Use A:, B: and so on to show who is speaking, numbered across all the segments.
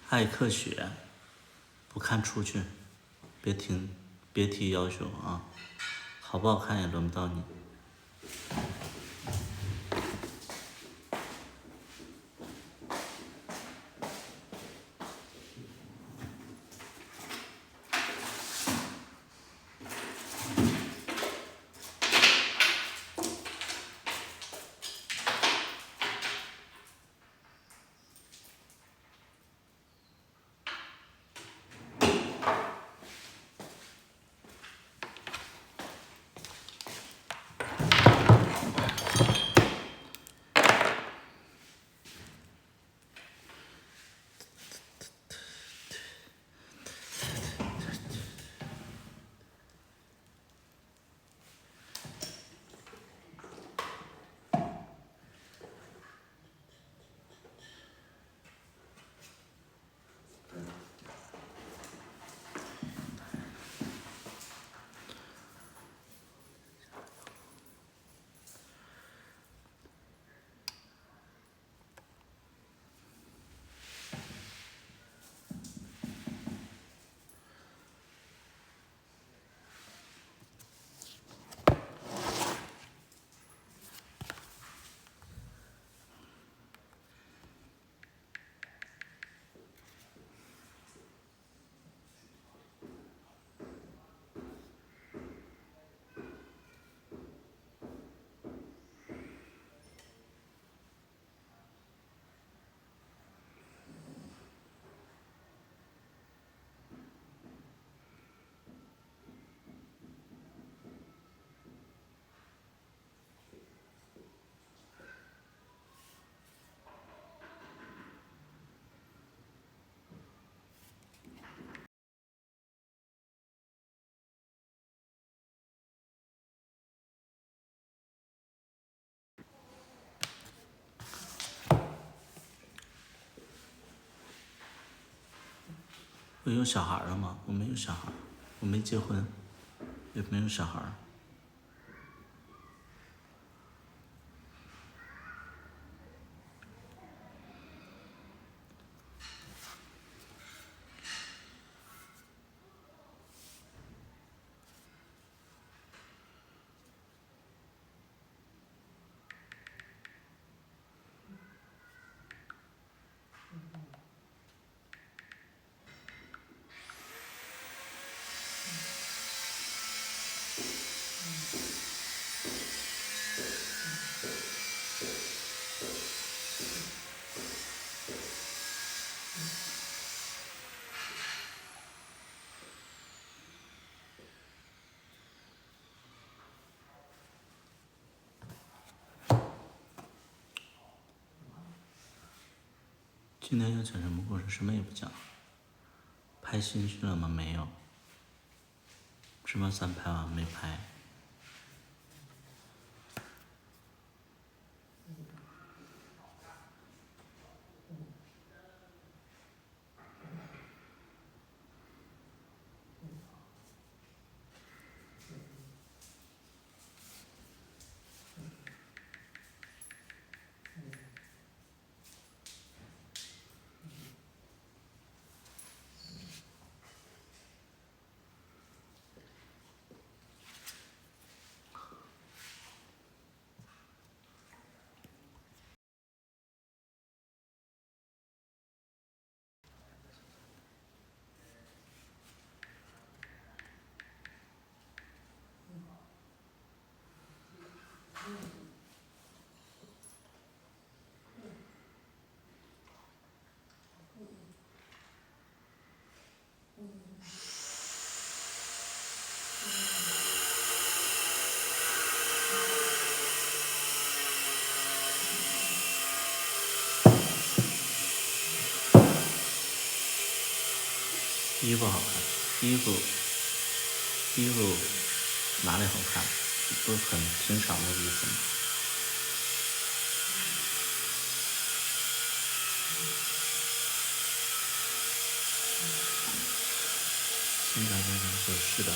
A: 爱科学，不看出去，别提要求啊，好不好看也轮不到你。我有小孩了吗？我没有小孩，我没结婚，也没有小孩。今天要讲什么故事？什么也不讲。拍新剧了吗？没有。芝麻三拍完没拍。衣服好看，衣服哪里好看？不是很平常的衣服吗？现在这个说是的。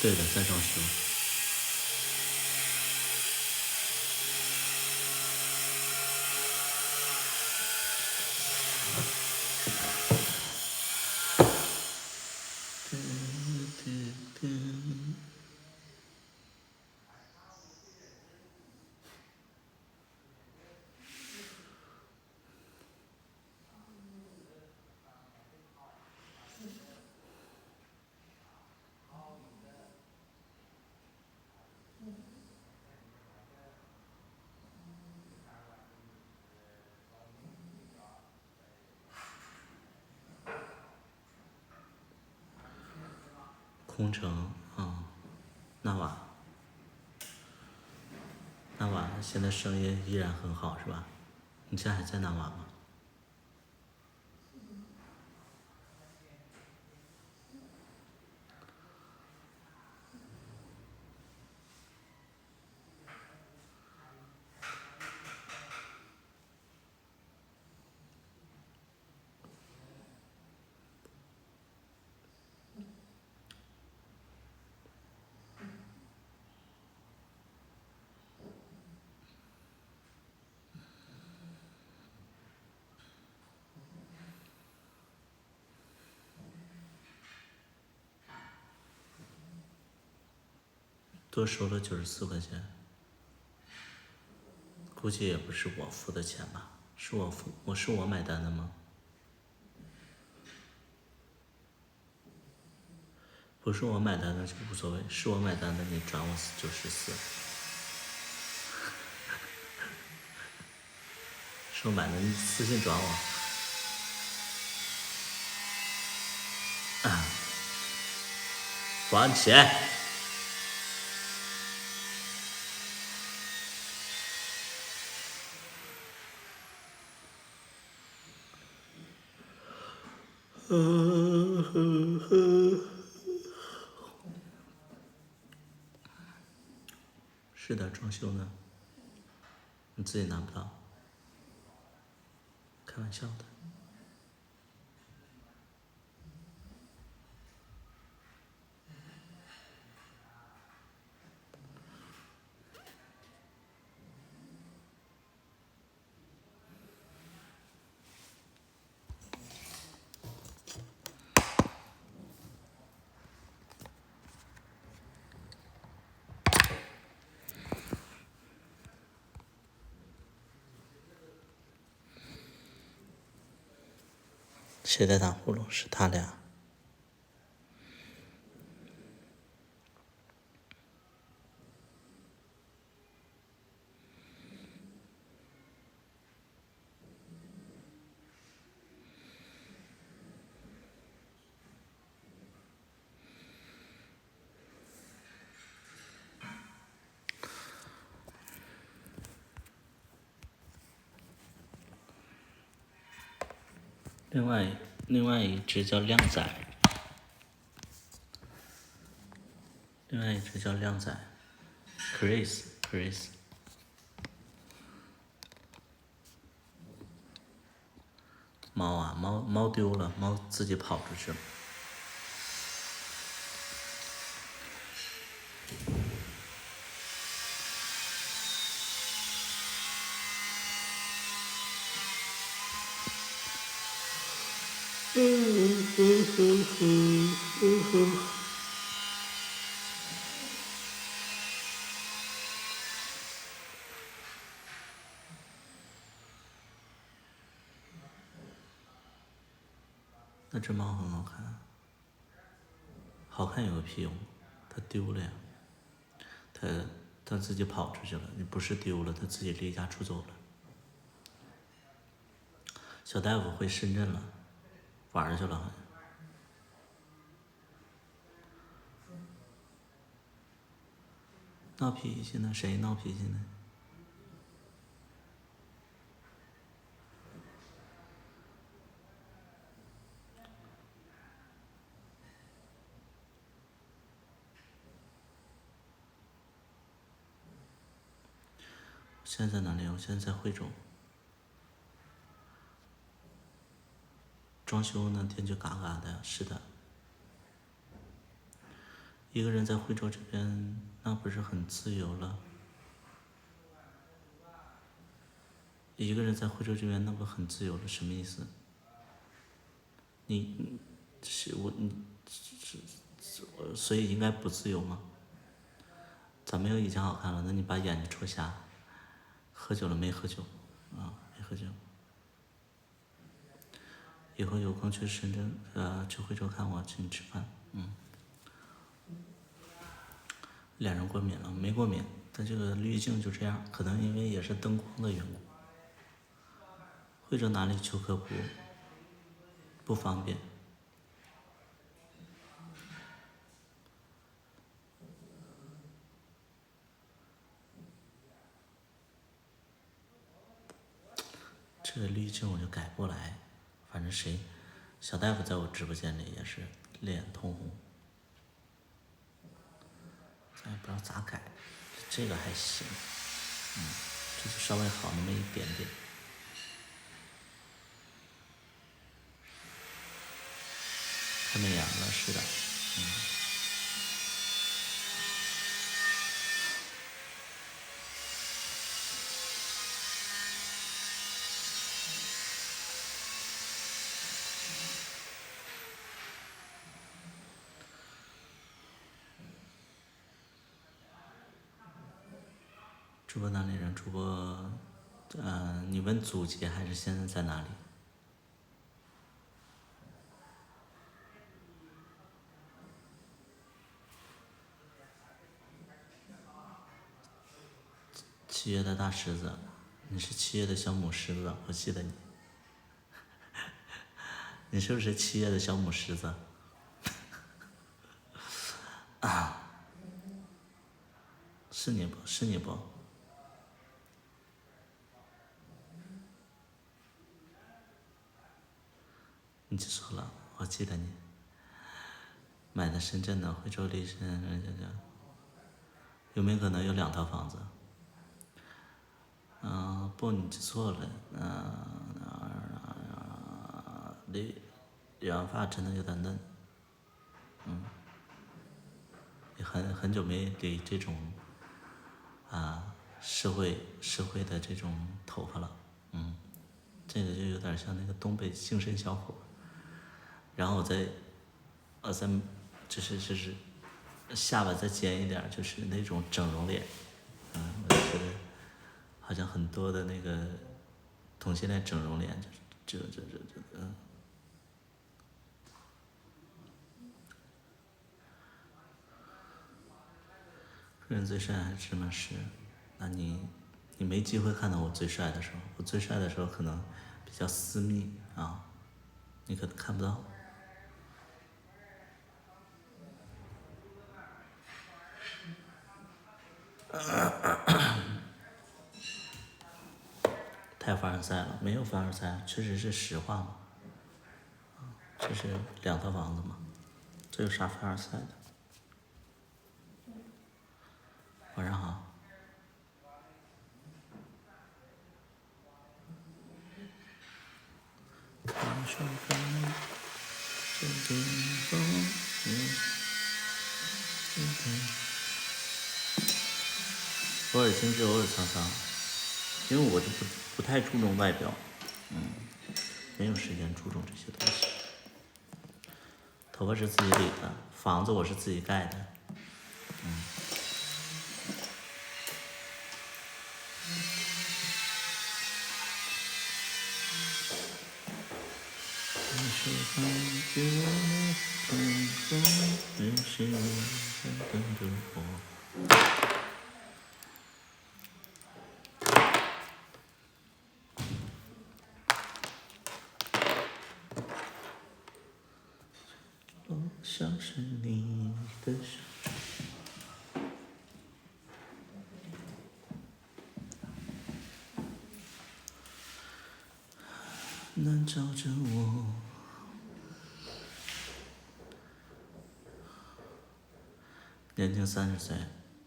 A: 对的，在装修。空城，那瓦现在生意依然很好，是吧？你现在还在那瓦吗？多收了94块钱，估计也不是我付的钱吧？是我买单的吗？不是我买单的就无所谓，是我买单的你转我94，是我买的你私信转我。还钱。是的，装修呢，你自己拿不到，开玩笑的。谁在打呼噜？是他俩。另外一只叫靓仔，另外一只叫靓仔 ，Chris。猫啊，猫丢了，猫自己跑出去了。那只猫很好看，好看有个屁用？它丢了呀，它自己跑出去了，你不是丢了，它自己离家出走了。小大夫回深圳了，玩去了好像。闹脾气呢？谁闹脾气呢？现在在哪里？我现在在惠州。装修呢，天就嘎嘎的。是的，一个人在惠州这边，那不是很自由了？一个人在惠州这边，那不很自由了？什么意思？你是我你，所以应该不自由吗？咋没有以前好看了？那你把眼睛戳瞎。喝酒了没喝酒？啊，没喝酒。以后有空去深圳，去惠州看我，请你吃饭。脸上过敏了没过敏？它这个滤镜就这样，可能因为也是灯光的缘故。惠州哪里求科普？不方便。这个滤镜我就改不来，反正小大夫在我直播间里也是脸通红，咱也不知道咋改。这个还行，这就稍微好那么一点点。太美颜了，是的，主播哪里人？主播，你问祖籍还是现在在哪里？7月的大狮子，你是7月的小母狮子，我记得你。你是不是7月的小母狮子？是你不？是你不？你记错了，我记得你。买的深圳的，惠州离深圳，有没有可能有2套房子？不，你记错了。理完发真的有点嫩。也很久没理这种社会的这种头发了。这个就有点像那个东北精神小伙。然后我再就是下巴再尖一点，就是那种整容脸。我就觉得好像很多的那个同性恋整容脸，这。个人最帅还是芝麻师？那你没机会看到我最帅的时候，我最帅的时候可能比较私密啊，你可能看不到。太凡尔赛了，没有凡尔赛，确实是实话嘛。这是2套房子嘛，这有啥凡尔赛的？晚上好。偶尔精致，偶尔沧桑，因为我就不太注重外表，没有时间注重这些东西。头发是自己理的，房子我是自己盖的。像是你的手，难找着我。年轻30岁，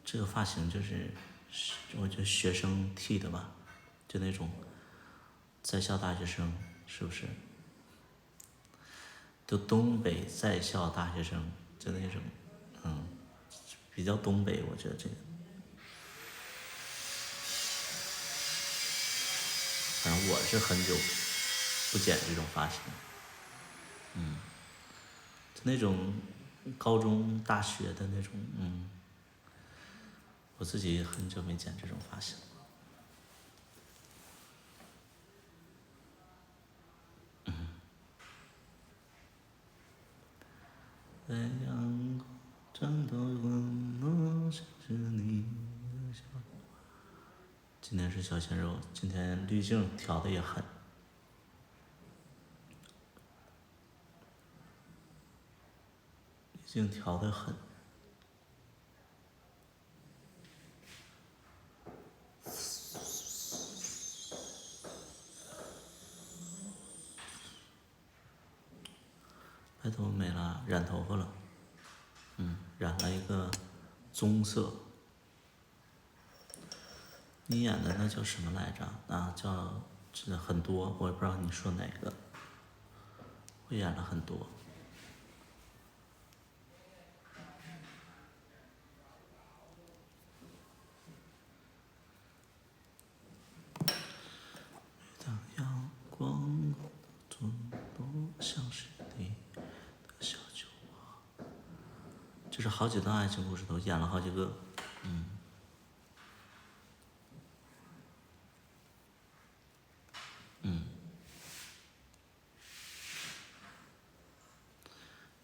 A: 这个发型就是我觉得学生剃的吧，就那种在校大学生，是不是？都东北在校大学生，就那种，比较东北，我觉得这个，反正我是很久不剪这种发型，就那种高中、大学的那种，我自己很久没剪这种发型了。在阳光正透温暖，像是你的笑。今天是小鲜肉，今天滤镜调的也狠，滤镜调的狠。白头发没了，染头发了，染了一个棕色。你演的那叫什么来着？啊，叫这很多，我也不知道你说哪个。我演了很多。当阳光中多像是你的小酒窝，就是好几段爱情故事都演了好几个。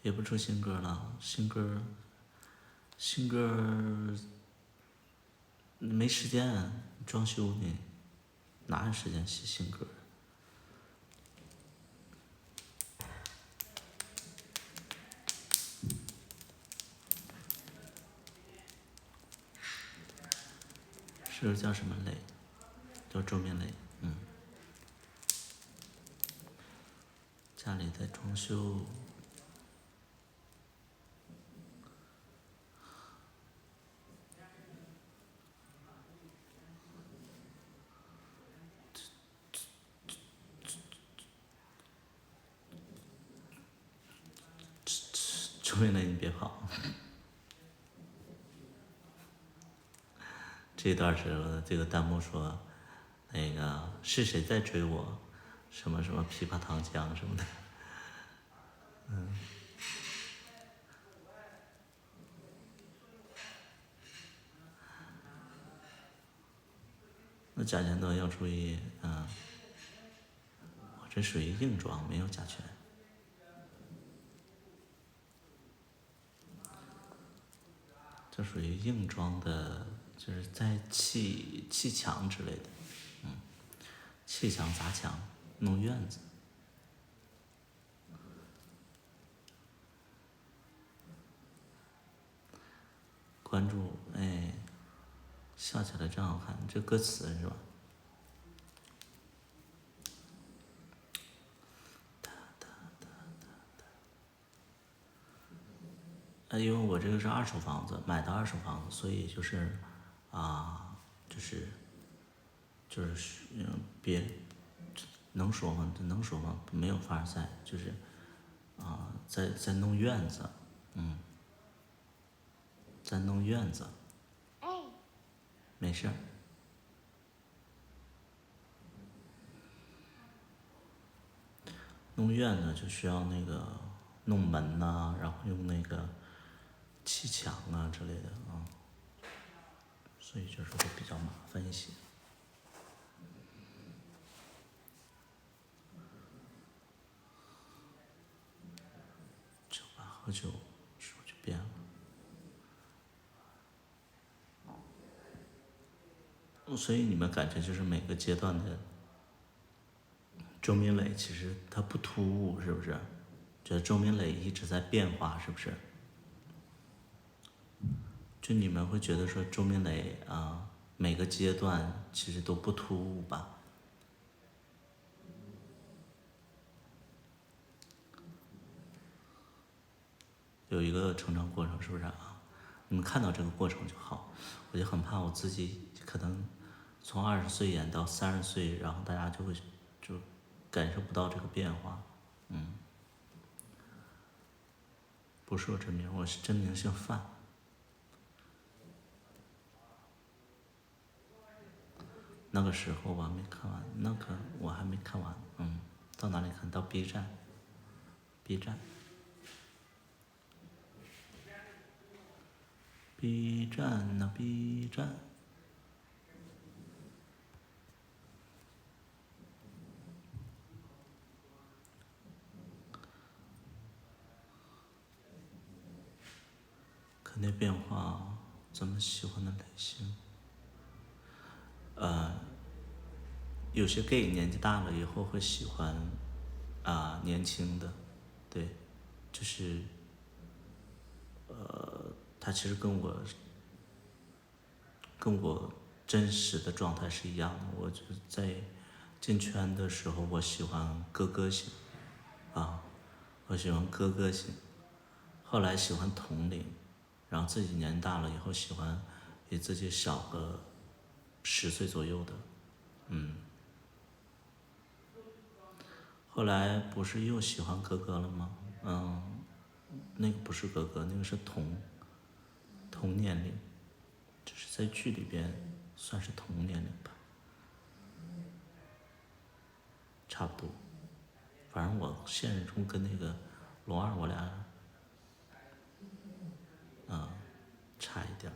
A: 也不出新歌了，新歌没时间，装修呢，哪有时间写新歌？是叫什么磊？叫周明磊。家里在装修。周明磊，你别跑。这段是这个弹幕说，那个是谁在追我？什么什么枇杷糖浆什么的。那甲醛灯要注意，我这属于硬装，没有甲醛。这属于硬装的，就是在砌墙之类的，砌墙砸墙，弄院子。关注，哎，笑起来真好看，这歌词是吧？因为我这个是二手房子，买的二手房子，所以就是，就是别能说吗？能说吗？没有凡尔赛，就是在弄院子，在弄院子。没事儿。弄院子就需要那个弄门呐、然后用那个砌墙啊之类的啊，所以就是会比较麻烦一些。酒吧喝酒是不是就变了？所以你们感觉就是每个阶段的周明磊其实他不突兀，是不是？觉得周明磊一直在变化，是不是？就你们会觉得说周明磊每个阶段其实都不突兀吧？有一个成长过程，是不是啊？你们看到这个过程就好。我就很怕我自己可能从20岁演到30岁，然后大家就感受不到这个变化。不是我真名，我是真名姓范。个时候我还没看完，那个我还没看完。到哪里看？到 B 站。B 站。B 站呐 ，B 站。肯定变化，咱们喜欢的类型。有些 gay 年纪大了以后会喜欢年轻的，对，就是他其实跟我真实的状态是一样的。我就是在进圈的时候，我喜欢哥哥型，我喜欢哥哥型，后来喜欢同龄，然后自己年大了以后喜欢比自己小个10岁左右的，后来不是又喜欢哥哥了吗？那个不是哥哥，那个是同年龄，就是在剧里边算是同年龄吧，差不多。反正我现实中跟那个龙二我俩，差一点。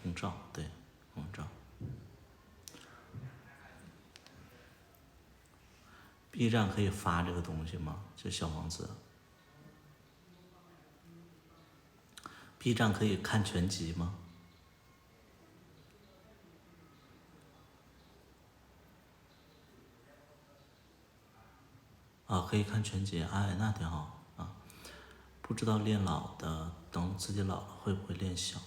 A: 红照，对，红照。B 站可以发这个东西吗？这小王子。B 站可以看全集吗？可以看全集，哎，那挺好啊。不知道练老的，等自己老了会不会练小的？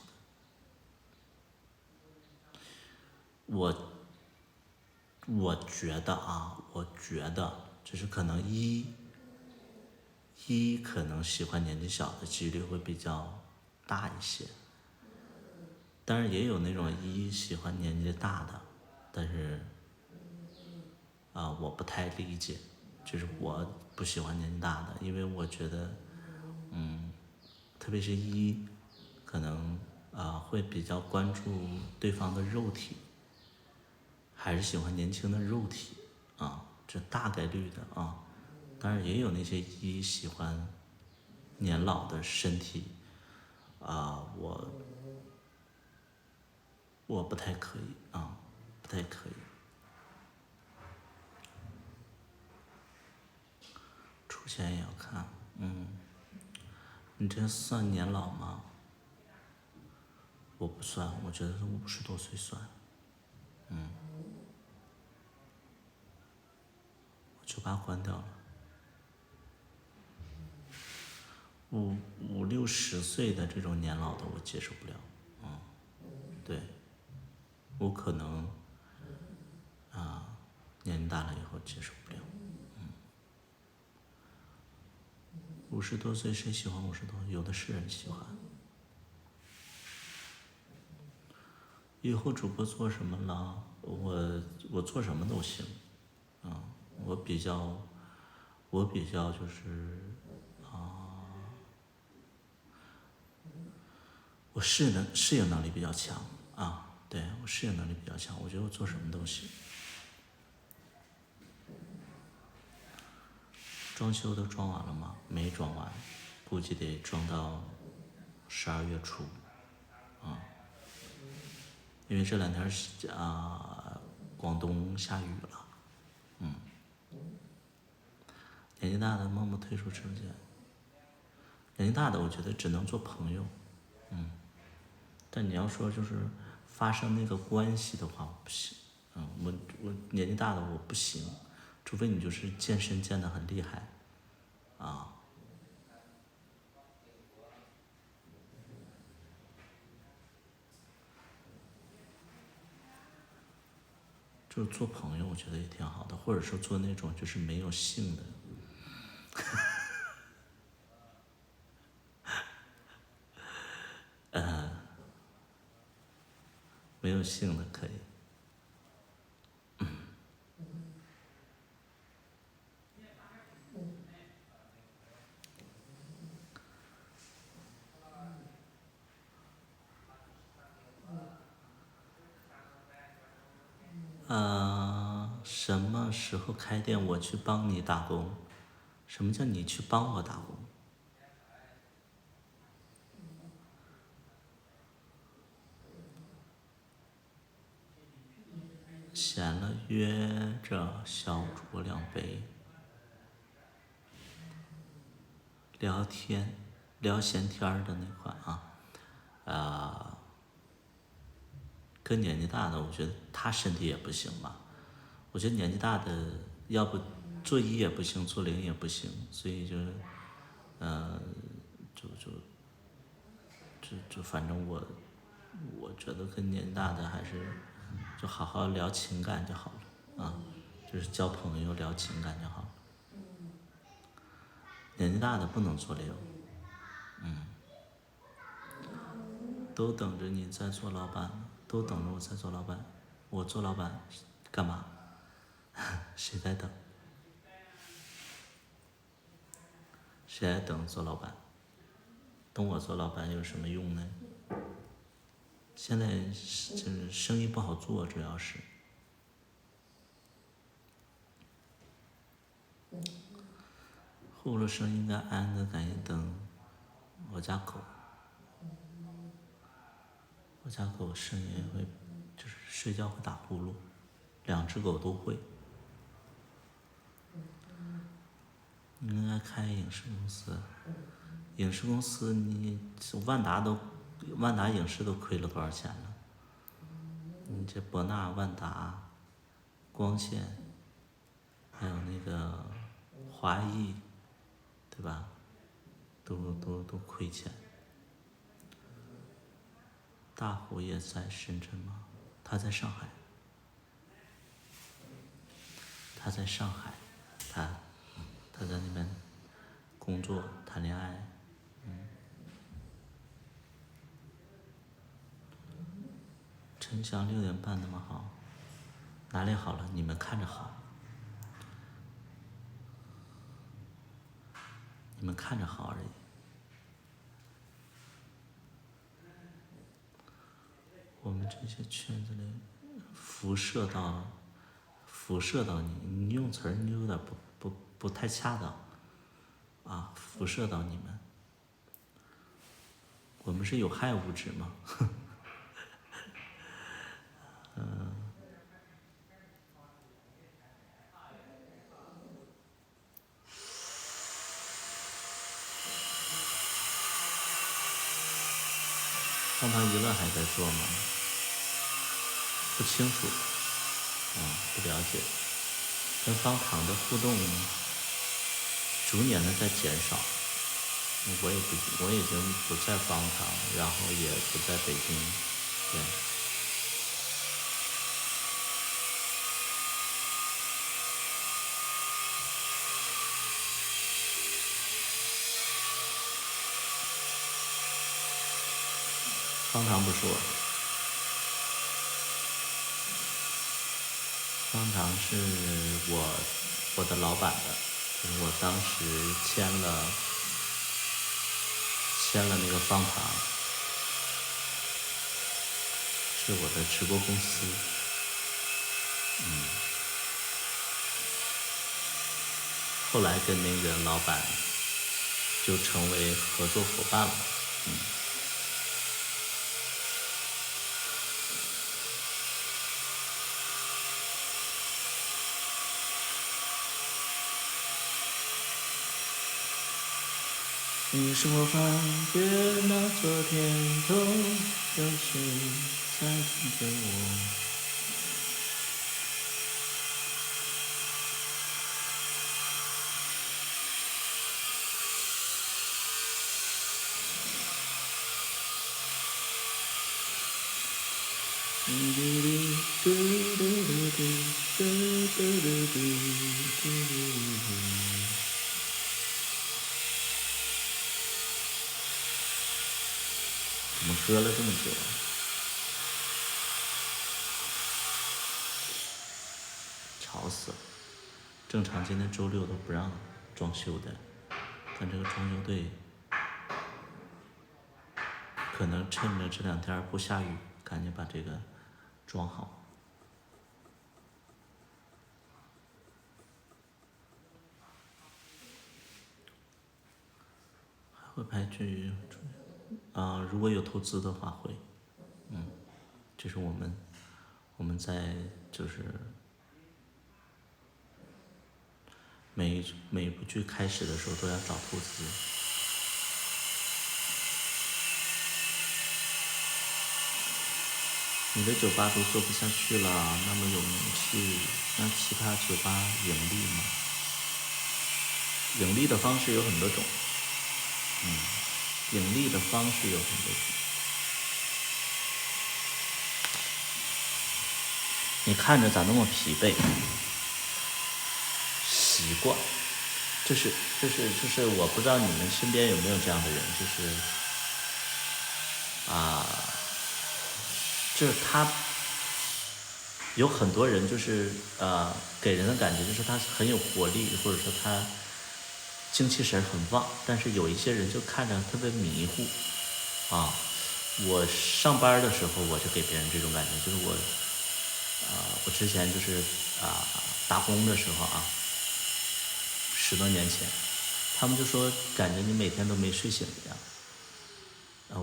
A: 我觉得就是可能可能喜欢年纪小的几率会比较大一些，当然也有那种喜欢年纪大的，但是我不太理解，就是我不喜欢年纪大的，因为我觉得，特别是可能会比较关注对方的肉体，还是喜欢年轻的肉体这大概率的当然也有那些喜欢年老的身体我不太可以不太可以。出现也要看，你这算年老吗？我不算，我觉得是50多岁算。我酒吧关掉了。五六十岁的这种年老的我接受不了，对，我可能年龄大了以后接受不了。50多岁谁喜欢50多？有的是人喜欢。以后主播做什么了？我做什么都行，我比较就是我适应能力比较强对，我适应能力比较强，我觉得我做什么都行。装修都装完了吗？没装完，估计得装到12月初因为这2天广东下雨了。年纪大的默默退出直播间。年纪大的我觉得只能做朋友，但你要说就是发生那个关系的话，我不行，我年纪大的我不行，除非你就是健身健得很厉害就是做朋友，我觉得也挺好的，或者说做那种就是没有性的，没有性的可以。什么时候开店我去帮你打工？什么叫你去帮我打工？闲了约着小酌两杯，聊天，聊闲天儿的那款啊。跟年纪大的，我觉得他身体也不行吧。我觉得年纪大的，要不做1也不行，做0也不行，所以就是，就反正我觉得跟年纪大的还是就好好聊情感就好了啊，就是交朋友聊情感就好了。年纪大的不能做0，都等着你在做老板，都等着我在做老板。我做老板干嘛？谁在等？谁在等做老板？等我做老板有什么用呢？现在就是生意不好做，主要是。后了生应该安的赶紧等我家狗。我家狗声音也会，就是睡觉会打呼噜，2只狗都会。应该开影视公司，影视公司你万达影视都亏了多少钱了？你这博纳、万达、光线，还有那个华谊，对吧？都亏钱。大虎也在深圳吗？他在上海。他在上海，他在那边工作谈恋爱。陈翔6点半那么好，哪里好了？你们看着好，你们看着好而已。我们这些圈子里辐射到你，你用词儿你有点不太恰当啊，辐射到你们。我们是有害物质吗？方糖娱乐还在做吗？不清楚，不了解。跟方糖的互动逐年的在减少。我已经不在方糖，然后也不在北京，对。方糖不说，方糖是我的老板的，就是我当时签了那个方糖，是我的直播公司。后来跟那个老板就成为合作伙伴了。于是我发觉那昨天都有谁在等着我。怎么喝了这么久啊？吵死了！正常今天周6都不让装修的，但这个装修队可能趁着这2天不下雨，赶紧把这个装好。拍剧，如果有投资的话会，这是我们在就是每一部剧开始的时候都要找投资。你的酒吧都做不下去了，那么有名气，那其他酒吧盈利吗？盈利的方式有很多种，盈利的方式有很多种。你看着咋那么疲惫？习惯，就是我不知道你们身边有没有这样的人，就是他有很多人就是给人的感觉就是他很有活力，或者说他精气神很旺，但是有一些人就看着特别迷糊啊。我上班的时候我就给别人这种感觉，就是我之前就是打工的时候10多年前，他们就说感觉你每天都没睡醒一样。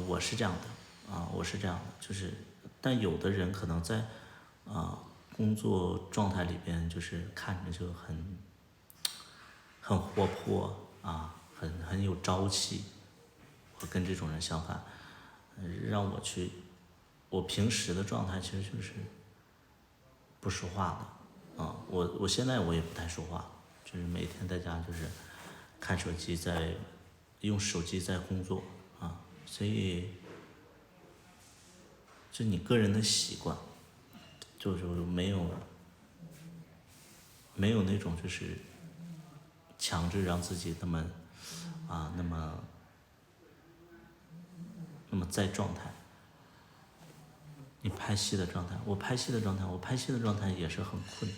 A: 我是这样的我是这样的，就是但有的人可能在工作状态里边就是看着就很活泼很有朝气。我跟这种人相反，让我去，我平时的状态其实就是不说话的我现在我也不太说话，就是每天在家就是看手机，用手机在工作所以就你个人的习惯，就是没有那种就是强制让自己那么那么在状态。你拍戏的状态，我拍戏的状态也是很困。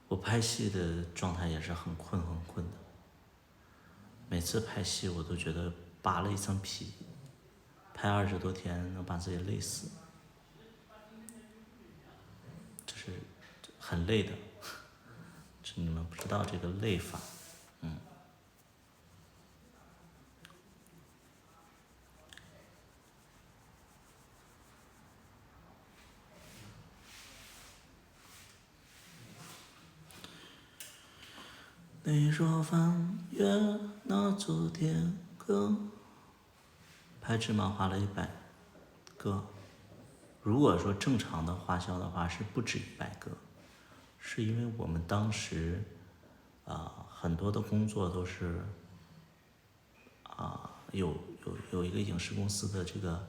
A: 我拍戏的状态也是很困的。每次拍戏我都觉得扒了一层皮，拍20多天能把自己累死，就是很累的。你们不知道这个累法。你说翻越那昨天歌，拍芝麻花了100个。如果说正常的花销的话是不止100个，是因为我们当时很多的工作都是有一个影视公司的这个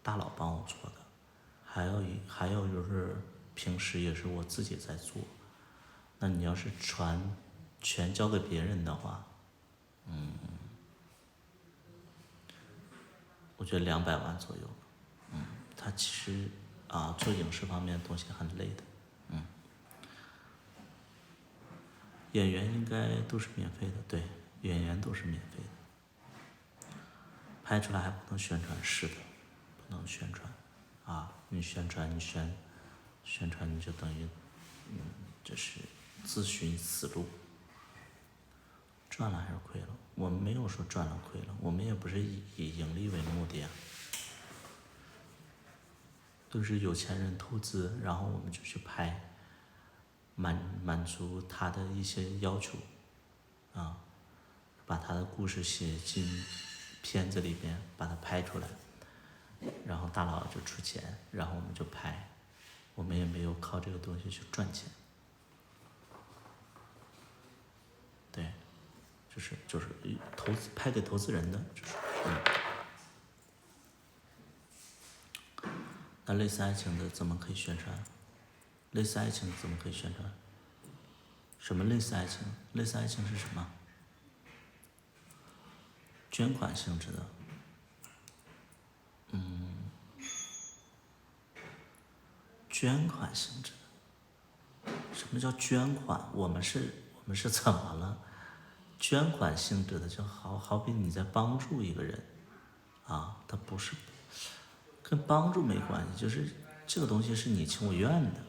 A: 大佬帮我做的，还有就是平时也是我自己在做。那你要是全交给别人的话，我觉得200万左右。他其实做影视方面的东西很累的。演员应该都是免费的，对，演员都是免费的。拍出来还不能宣传，是的，不能宣传你宣传你就等于这是自寻死路。赚了还是亏了？我们没有说赚了亏了，我们也不是以盈利为目的都是有钱人投资，然后我们就去拍，满足他的一些要求把他的故事写进片子里边，把它拍出来，然后大佬就出钱，然后我们就拍，我们也没有靠这个东西去赚钱。对，就是投资拍给投资人的，就是那类似爱情的怎么可以宣传？类似爱情怎么可以宣传？什么类似爱情？类似爱情是什么？捐款性质的。捐款性质的。什么叫捐款？我们是怎么了？捐款性质的就好比你在帮助一个人它不是跟帮助没关系，就是这个东西是你情我愿的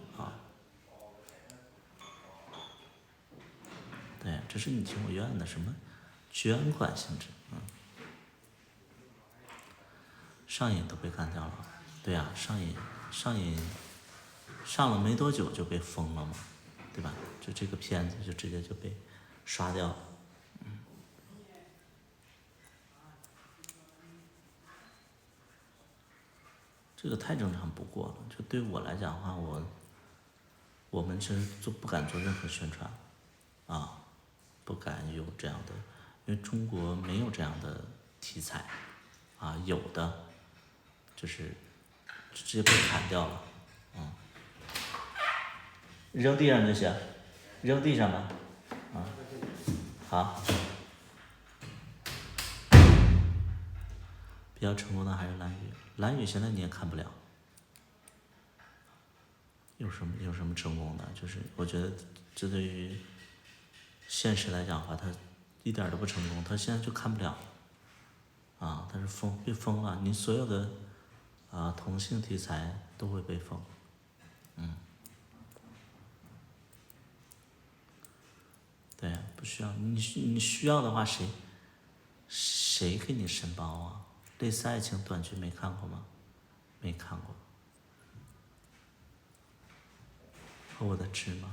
A: 对，这是你情我愿的。什么捐款性质，上瘾都被干掉了。对呀、上瘾上了没多久就被封了嘛，对吧？就这个片子就直接就被刷掉了。这个太正常不过了。就对我来讲的话，我们其实不敢做任何宣传，啊，不敢有这样的，因为中国没有这样的题材，啊，有的就是直接被砍掉了，扔地上就行，扔地上吧，好。比较成功的还是蓝宇，蓝宇现在你也看不了，有什么成功的？就是我觉得这对于现实来讲的话，他一点都不成功，他现在就看不了，啊，他是被封了，你所有的同性题材都会被封，对，不需要你需要的话谁给你申报啊？类似爱情短剧没看过吗？没看过。和我的芝麻，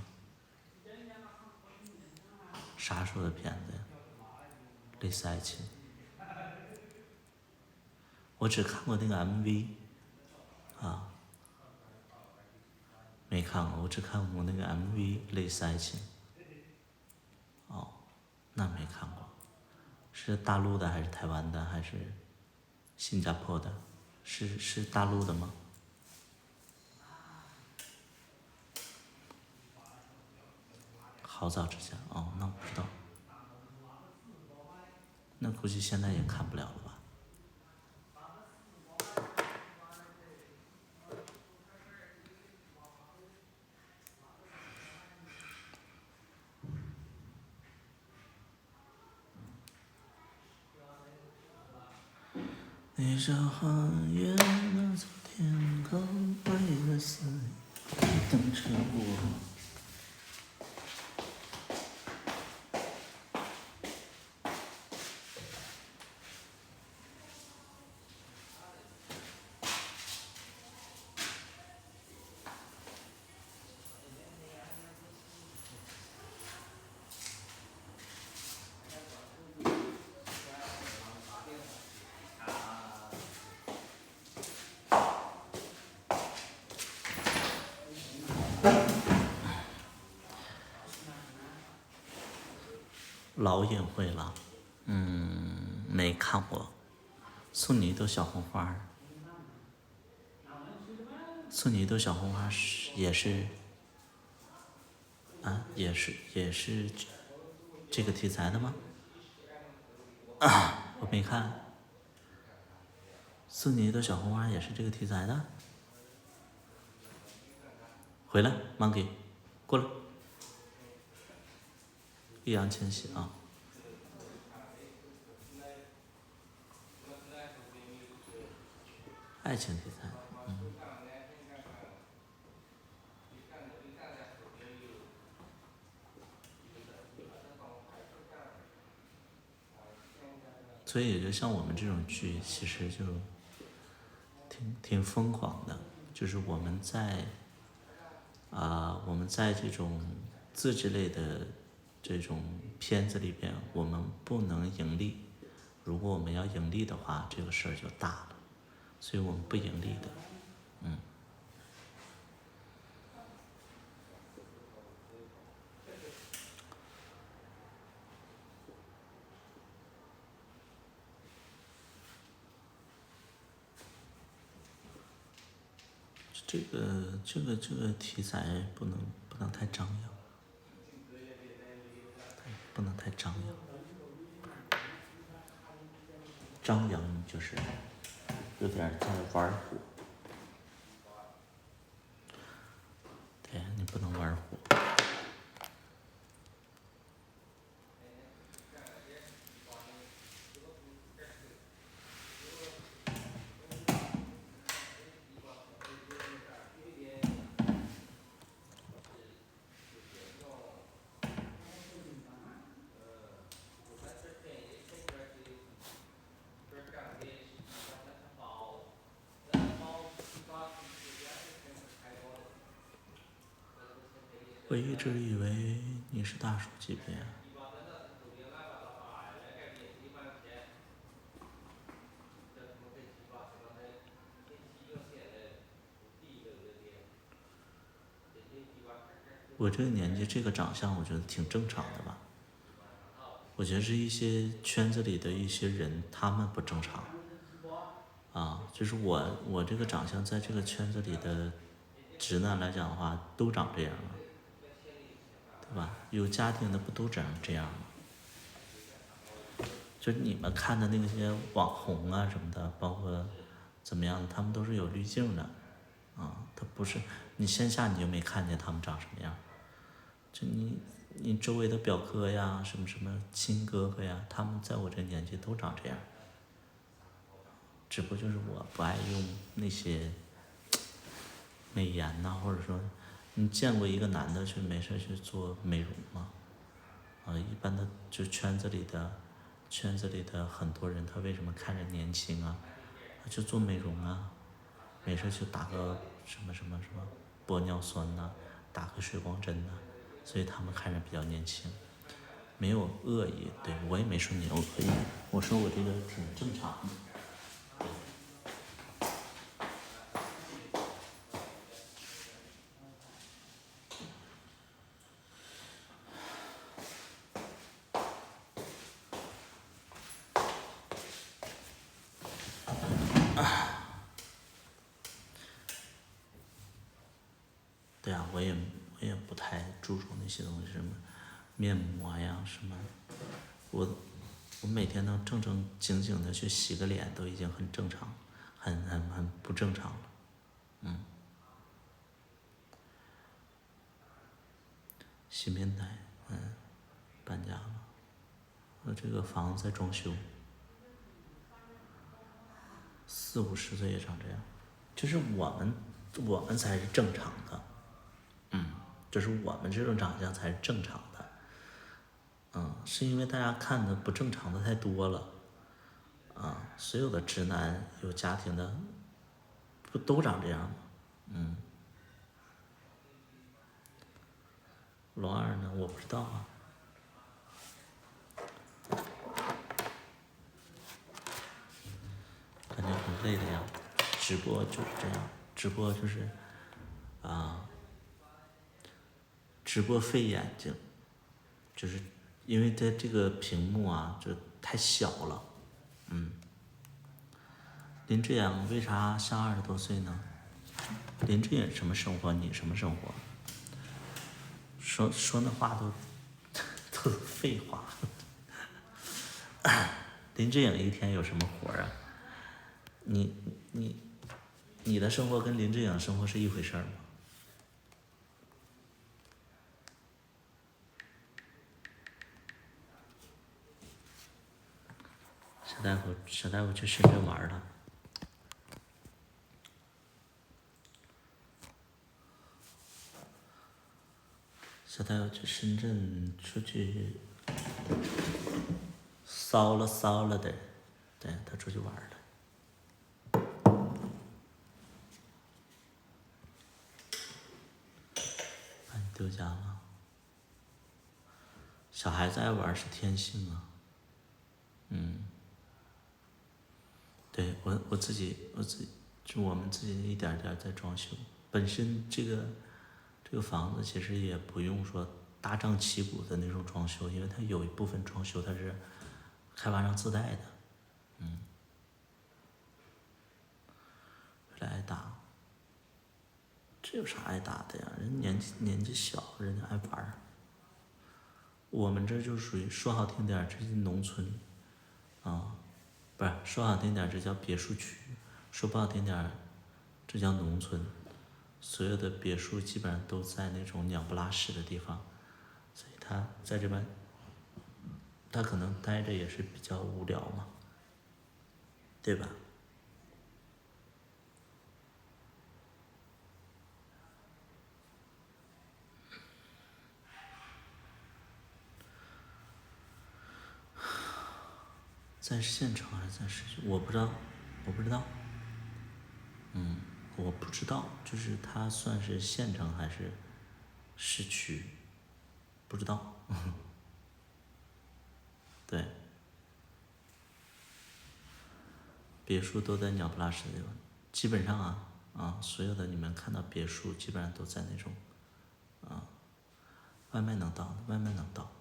A: 啥时候的片子呀？类似爱情，我只看过那个 MV，没看过，我只看过那个 MV 类似爱情。那没看过，是大陆的还是台湾的还是新加坡的？是大陆的吗？好早之前哦，那我不知道，那估计现在也看不了了吧？你说花园那座天空，为了思念等着我。老隐晦了，没看过。送你一朵小红花，送你一朵小红花也是这个题材的吗？我没看。送你一朵小红花也是这个题材的？回来，Monkey，过来。易烊千玺啊，爱情题材，所以也就像我们这种剧，其实就挺疯狂的，就是我们在这种自制类的这种片子里边，我们不能盈利。如果我们要盈利的话，这个事儿就大了，所以我们不盈利的。这个题材不能太张扬，不能太张扬。张扬就是有点在玩火，对你不能玩火。我一直以为你是大叔级别。我这个年纪，这个长相，我觉得挺正常的吧。我觉得是一些圈子里的一些人，他们不正常。就是我这个长相，在这个圈子里的直男来讲的话，都长这样了，对吧？有家庭的不都长这样吗？就是你们看的那些网红啊什么的，包括怎么样，他们都是有滤镜的，他不是你线下你就没看见他们长什么样，就你周围的表哥呀，什么什么亲哥哥呀，他们在我这年纪都长这样，只不过就是我不爱用那些美颜呐，或者说你见过一个男的去没事去做美容吗？一般的就圈子里的很多人，他为什么看着年轻啊？他就做美容啊，没事去打个什么什么什么玻尿酸呐、打个水光针呐、所以他们看着比较年轻，没有恶意。对，我也没说你有恶意，我说我这个挺正常的。对啊，我也不太注重那些东西，什么面膜呀什么，我每天能正正经经的去洗个脸，都已经很正常，很不正常了。洗面奶，搬家了，我这个房子在装修，40-50岁也长这样，就是我们才是正常的，就是我们这种长相才是正常的，是因为大家看的不正常的太多了，所有的直男有家庭的不都长这样吗？龙二呢？我不知道啊，感觉很累的样子。直播就是这样，直播就是直播费眼睛，就是因为它这个屏幕啊，就太小了。林志颖为啥像20多岁呢？林志颖什么生活，你什么生活？说那话都废话。林志颖一天有什么活啊？你你你的生活跟林志颖生活是一回事吗？小大夫去深圳玩了。小大夫去深圳出去骚了的，对，他出去玩了。把你丢家了。小孩子爱玩是天性啊。对，我自己就我们自己一点点在装修。本身这个房子其实也不用说大张旗鼓的那种装修，因为它有一部分装修它是开发商自带的。为了挨打，这有啥挨打的呀？人年纪小，人家爱玩儿。我们这就属于说好听点儿，这是农村，不是说好听点儿，这叫别墅区；说不好听点儿，这叫农村。所有的别墅基本上都在那种鸟不拉屎的地方，所以他在这边，他可能待着也是比较无聊嘛，对吧？在县城还是在市区？我不知道，我不知道，我不知道，就是它算是县城还是市区，不知道。对，别墅都在鸟不拉屎的地方，基本上所有的你们看到别墅，基本上都在那种外卖能到的，外卖能到。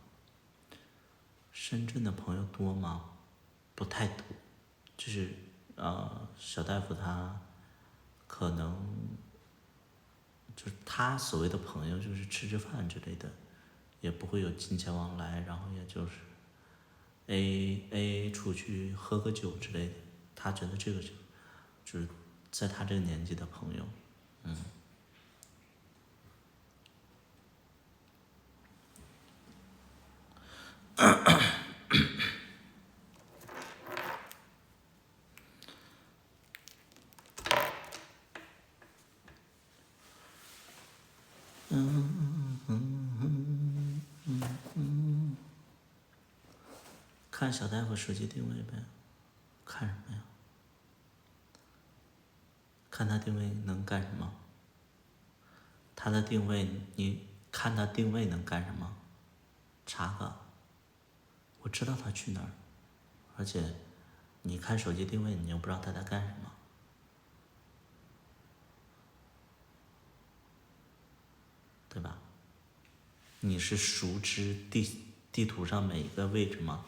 A: 深圳的朋友多吗？不太多，就是小大夫他可能就是他所谓的朋友，就是吃吃饭之类的，也不会有金钱往来，然后也就是 A 出去喝个酒之类的。他觉得这个就是在他这个年纪的朋友，看小大夫手机定位呗。看什么呀？看他定位能干什么？他的定位，你看他定位能干什么？查岗。我知道他去哪儿，而且你看手机定位，你又不知道他在干什么，对吧？你是熟知地图上每一个位置吗？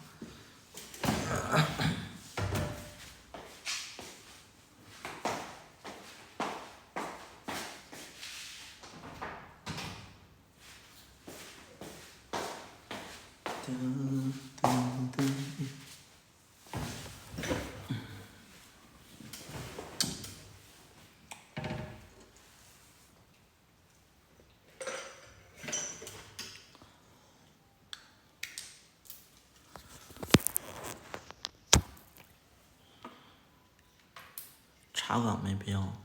A: 查岗没必要。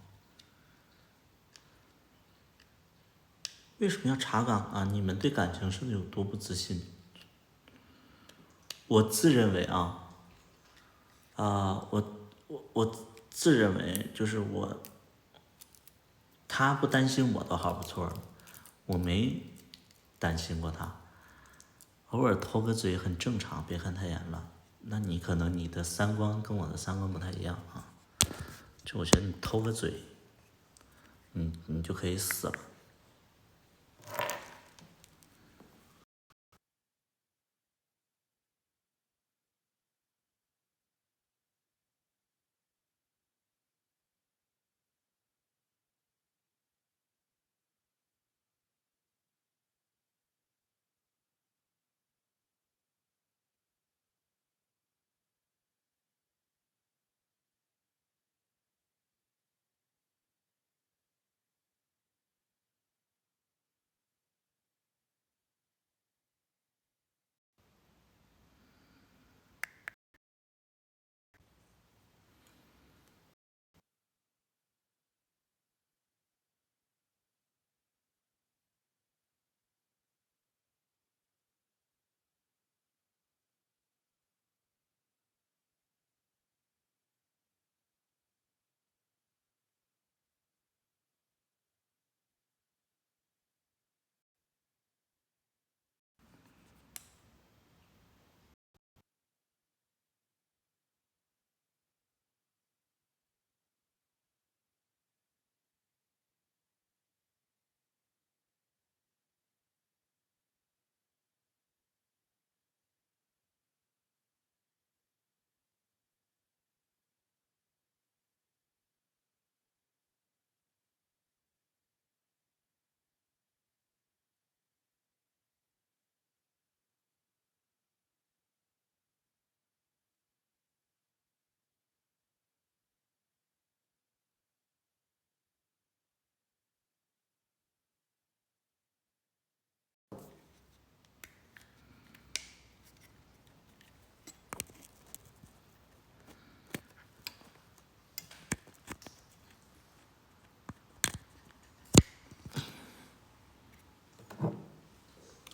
A: 为什么要查岗啊？你们对感情是有多不自信？我自认为我自认为就是他不担心我倒好不错，我没担心过他，偶尔偷个嘴很正常，别看太严了。那你可能你的三观跟我的三观不太一样啊，就我觉得你偷个嘴，你就可以死了。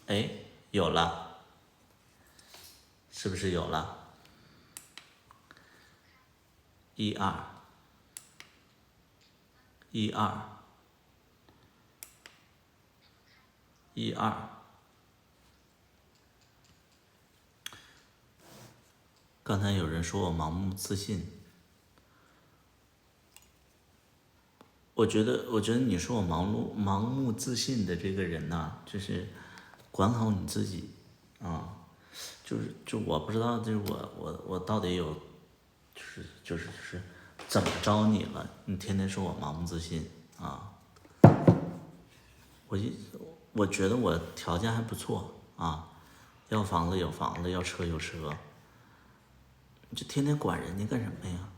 A: 哎，有了，是不是有了？1212， 12。刚才有人说我盲目自信，我觉得你说我盲目自信的这个人呐、就是管好你自己啊，就我不知道，就是我到底有，就是怎么着你了？你天天说我盲目自信啊，我我觉得我条件还不错啊，要房子有房子，要车有车，你就天天管人家干什么呀？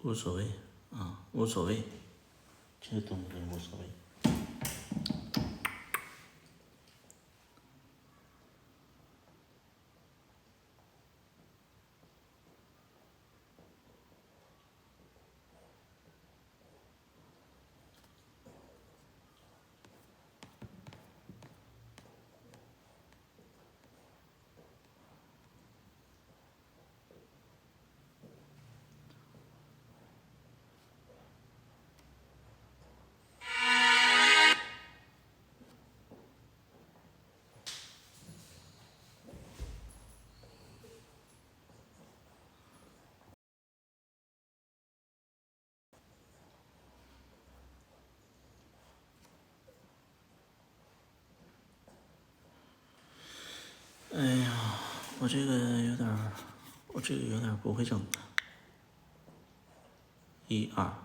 A: 无所谓啊，无所谓，这东西无所谓。哎呀，我这个有点儿，我这个有点儿不会整了。12，12。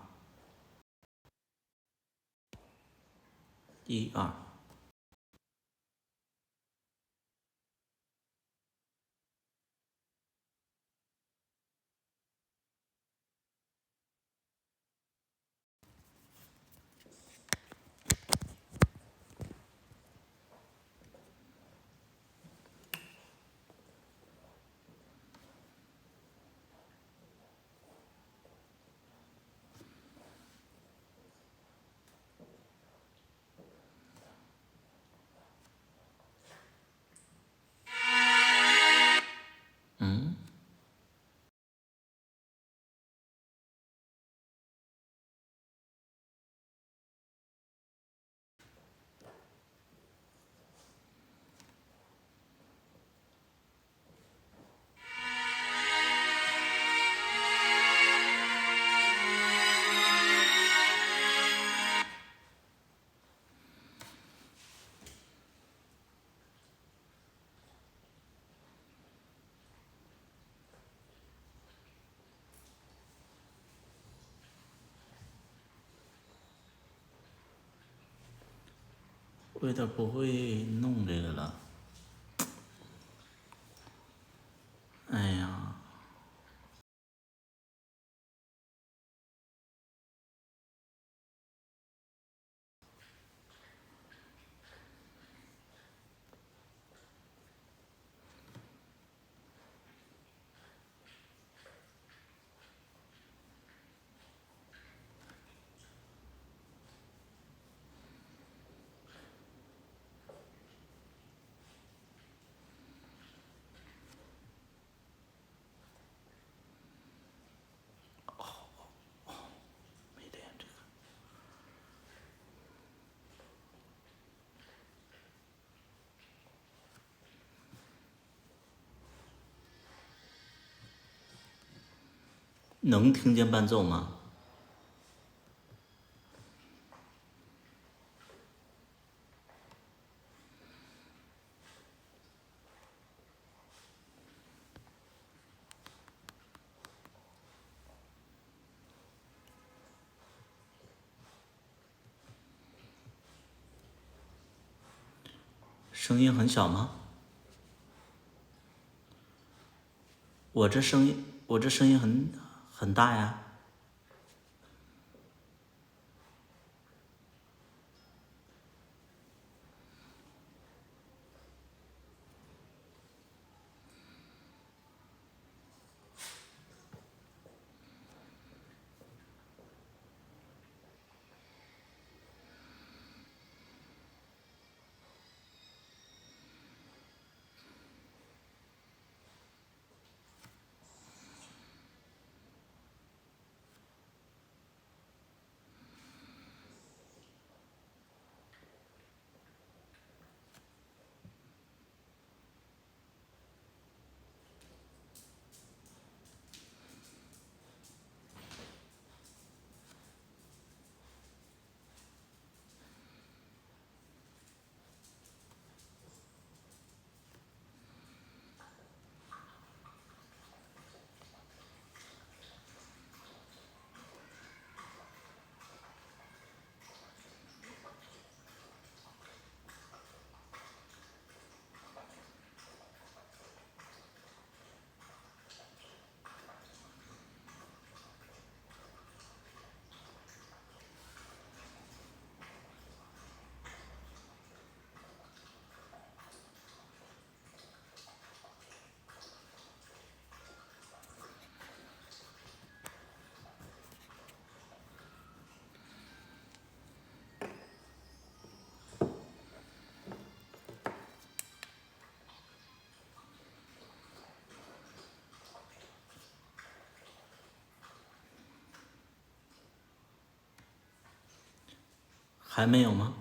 A: 嗯，我有点儿不会弄这个了。哎呀，没电这个。能听见伴奏吗？声音很小吗？我这声音很大呀。还没有吗？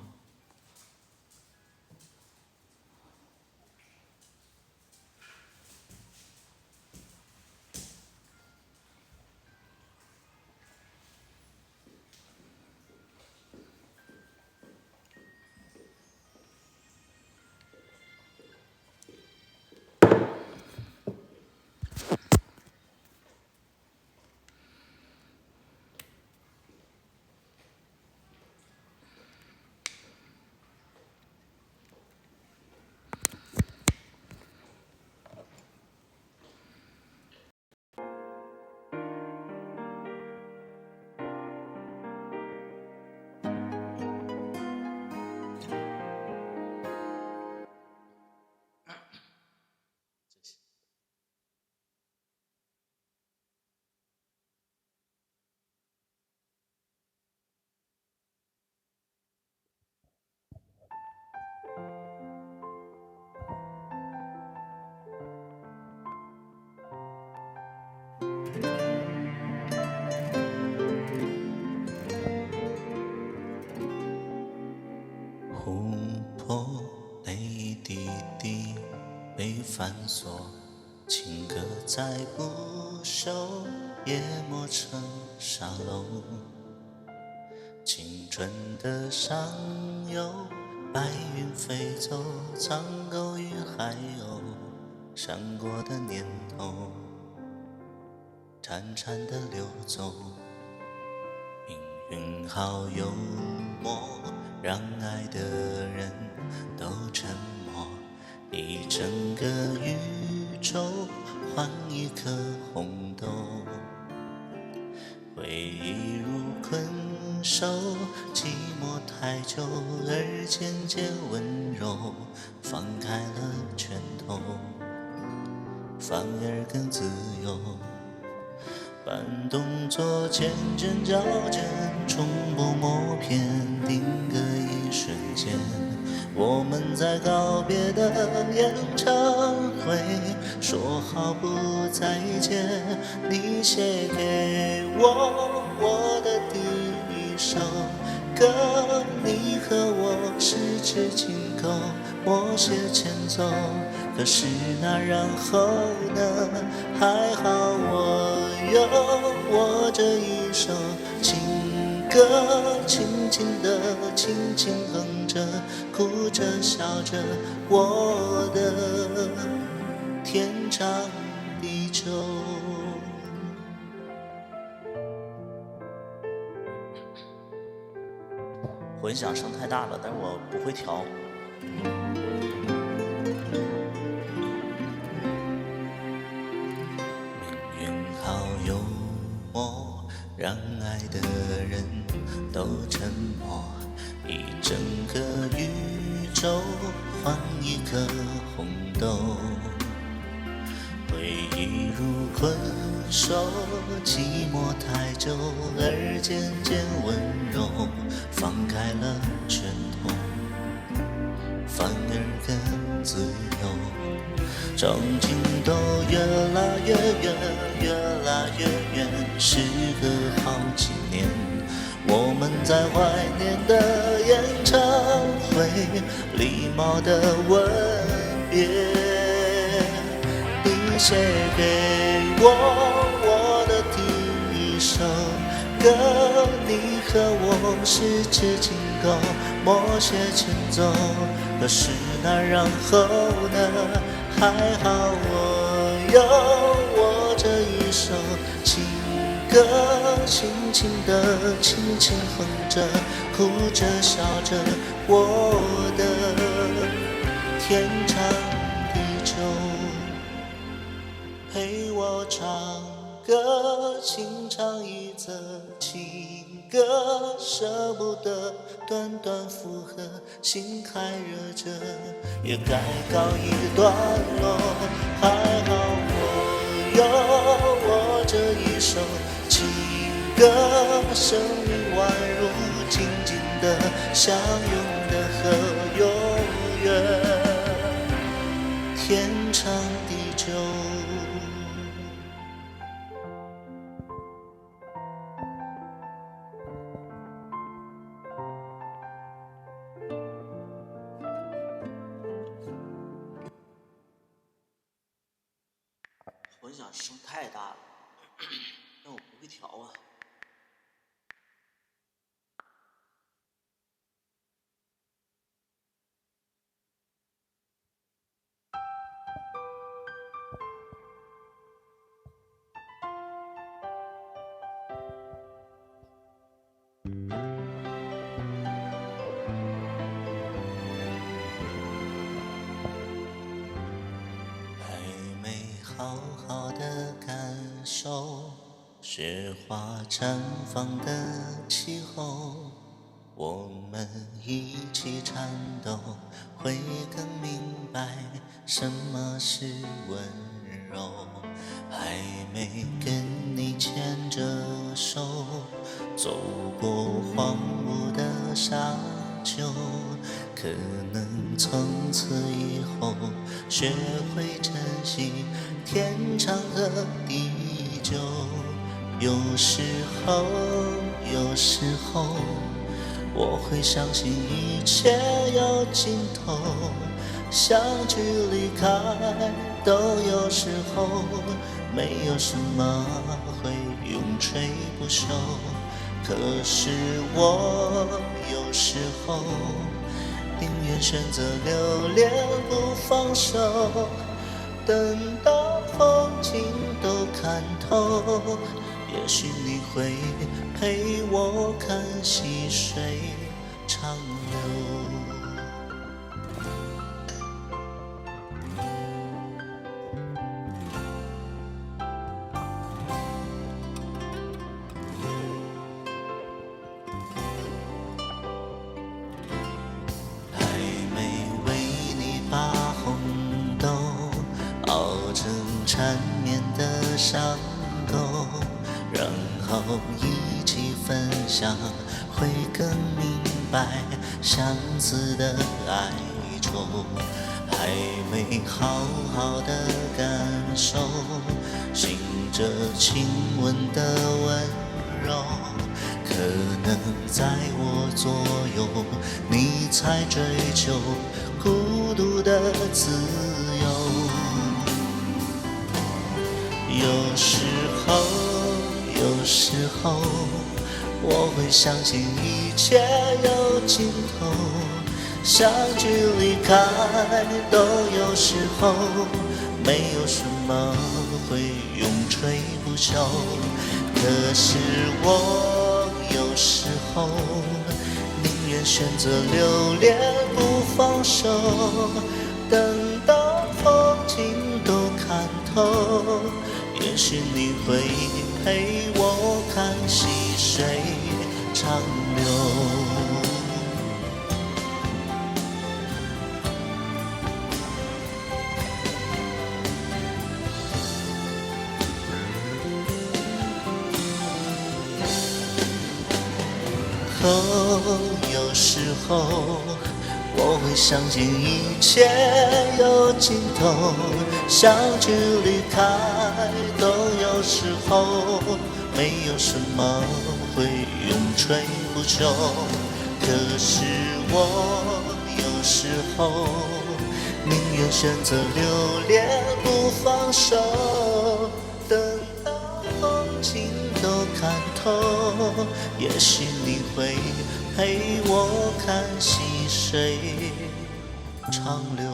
B: 琥珀泪滴滴被反锁，情歌再不朽，也磨成沙漏。青春的上游，白云飞走，苍狗与海鸥，闪过的念头，潺潺的流走。命运好幽默，让爱的人都沉默，一整个宇宙换一颗红豆。回忆如困兽，寂寞太久而渐渐温柔，放开了拳头，反而更自由。慢动作，渐渐较真，重播默片，定格一瞬间。我们在告别的演唱会说好不再见，你写给我的第一首歌，你和我十指紧扣，默写前奏。可是那然后呢？还好我有这一首情歌，轻轻地，轻轻哼着，哭着笑着，我的天长地久。
A: 混响声太大了，但是我不会调。
B: 都沉默，一整个宇宙换一颗红豆。回忆如困兽，寂寞太久，而渐渐温柔，放开了拳头，反而更自由。场景都越来越远，越来越远，时隔好几年，我们在怀念的演唱会，礼貌的吻别。你写给我的第一首歌，你和我十指紧扣，默写前奏。可是那然后呢？还好我有我这一首情歌，轻轻地轻轻哼着，哭着笑着，我的天长地久。陪我唱歌，轻唱一则情歌，舍不得短短附和，心还热着，也该告一段落。还好我有我这一首情歌，生命宛如静静的相拥的河，永远天长地久。
A: 混响声太大了，但我不会调啊。
B: 好好的感受雪花绽放的气候，我们一起颤抖，会更明白什么是温柔。还没跟你牵着手走过荒芜的沙丘，可能从此以后学会珍惜天长和地久。有时候我会相信一切有尽头，相聚离开都有时候，没有什么会永垂不朽。可是我有时候宁愿选择留恋不放手，等到风景都看透，也许你会陪我看细水长流。缠绵的伤口，然后一起分享，会更明白相似的哀愁。还没好好的感受，醒着亲吻的温柔，可能在我左右，你才追求孤独的自由。有时候我会相信一切有尽头，相聚离开都有时候，没有什么会永垂不朽。可是我有时候宁愿选择留恋不放手，等到风景都看透，也许你会陪我看细水长长流。有时候我会相信一切有尽头，相聚离开都有时候，没有什么会永垂不朽。可是我有时候宁愿选择留恋不放手，等到风景都看透，也许你会陪我看细水长流。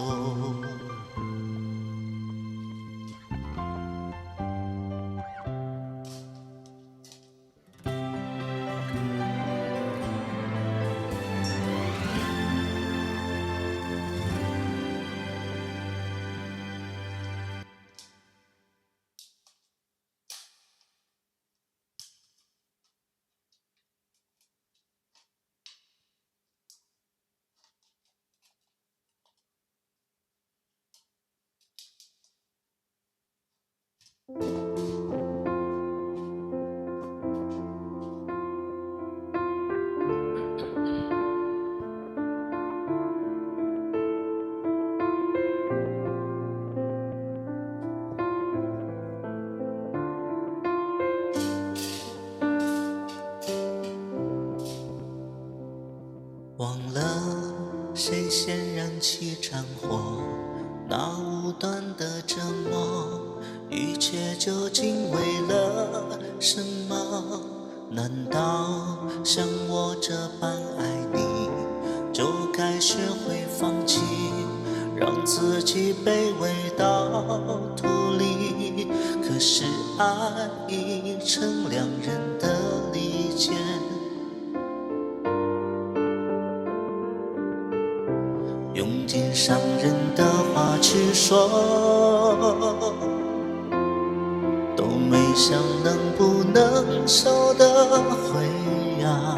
B: 忘了谁先燃起战火，那无端的折磨，一切究竟为了什么？难道像我这般爱你，就该学会放弃，让自己卑微到土里？可是爱已成两人的利剑，用尽伤人的话去说，都没想能不能收得回呀。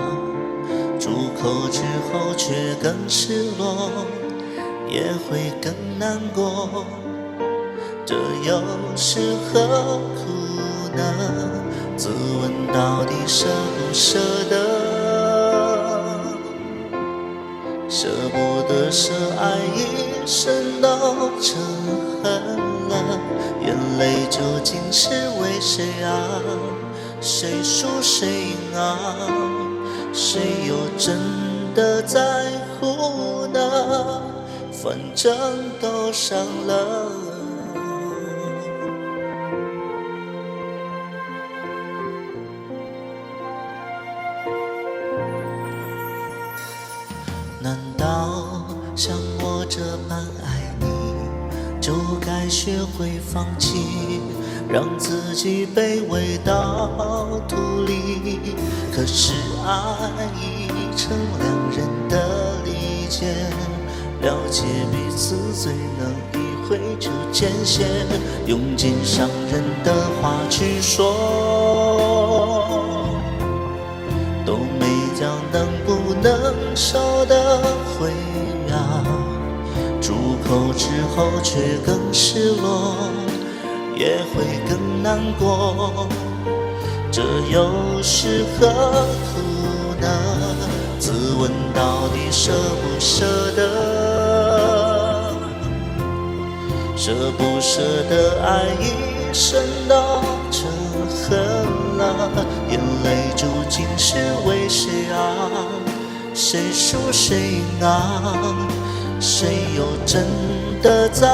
B: 住口之后却更失落，也会更难过，这又是何苦呢？自问到底舍不舍得？舍不得舍爱一生都成恨了，眼泪究竟是为谁啊？谁输谁赢啊？谁又真的在乎呢？反正都伤了。难道像我这般爱你，就该学会放弃，让自己卑微到土里？可是爱已成两人的利剑，了解彼此最能意会出界限，用尽伤人的话去说，都没讲能不能收得回啊。住口之后却更失落，也会更难过，这又是何苦呢？自问到底舍不舍得？舍不舍得爱一生都成恨了？眼泪究竟是为谁啊？谁输谁赢啊？谁又真的在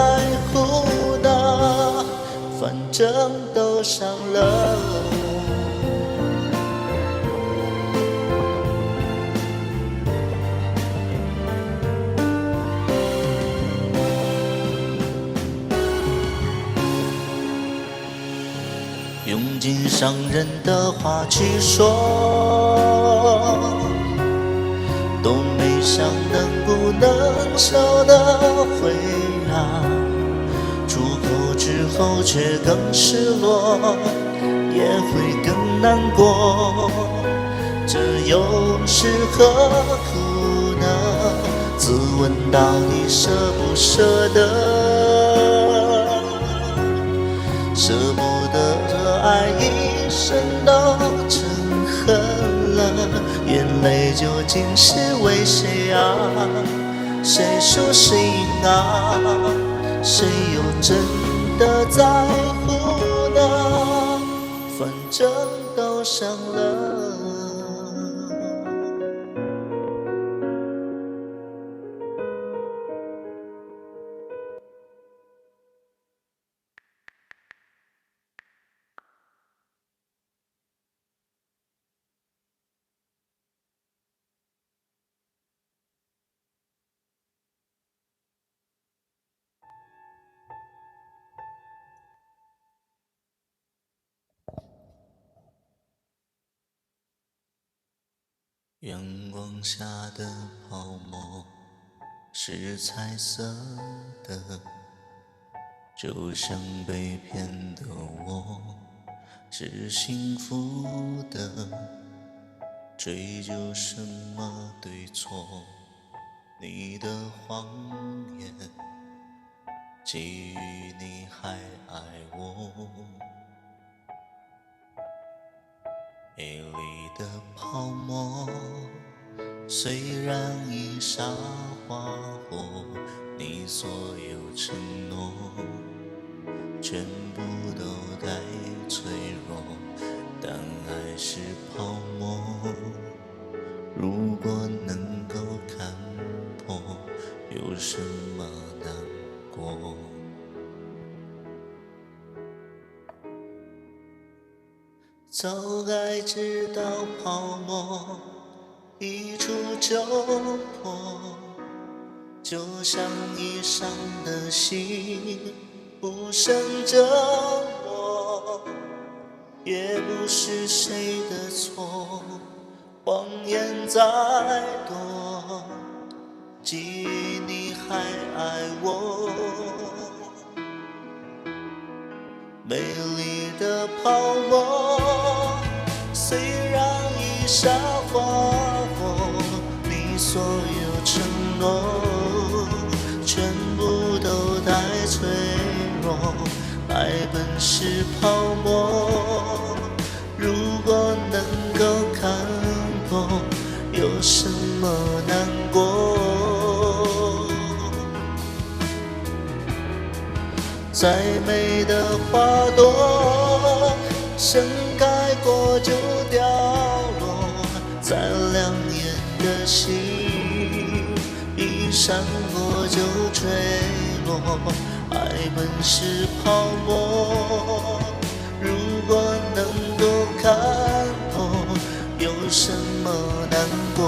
B: 乎呢？反正都伤了。用尽伤人的话去说，都没想能不能收得回啊。出口之后却更失落，也会更难过，这又是何苦呢？自问到底舍不舍得？舍不得爱一生都成恨了，眼泪究竟是为谁啊？谁输谁赢啊？谁又真的在乎呢？反正都伤了。阳光下的泡沫是彩色的，就像被骗的我是幸福的。追究什么对错？你的谎言，基于你还爱我。美丽的泡沫虽然已沙化后，你所有承诺全部都太脆弱，但爱是泡沫，如果能够看破，有什么难过？早该知道泡沫一触就破，就像已伤的心不胜折磨，也不是谁的错，谎言再多，基于你还爱我。美丽的泡沫虽然已沙化后，你所有承诺全部都太脆弱。爱本是泡沫，如果能够看破，有什么难过？再美的花朵盛开过就掉落，再亮眼的星一闪过就坠落。爱本是泡沫，如果能够看破，有什么难过？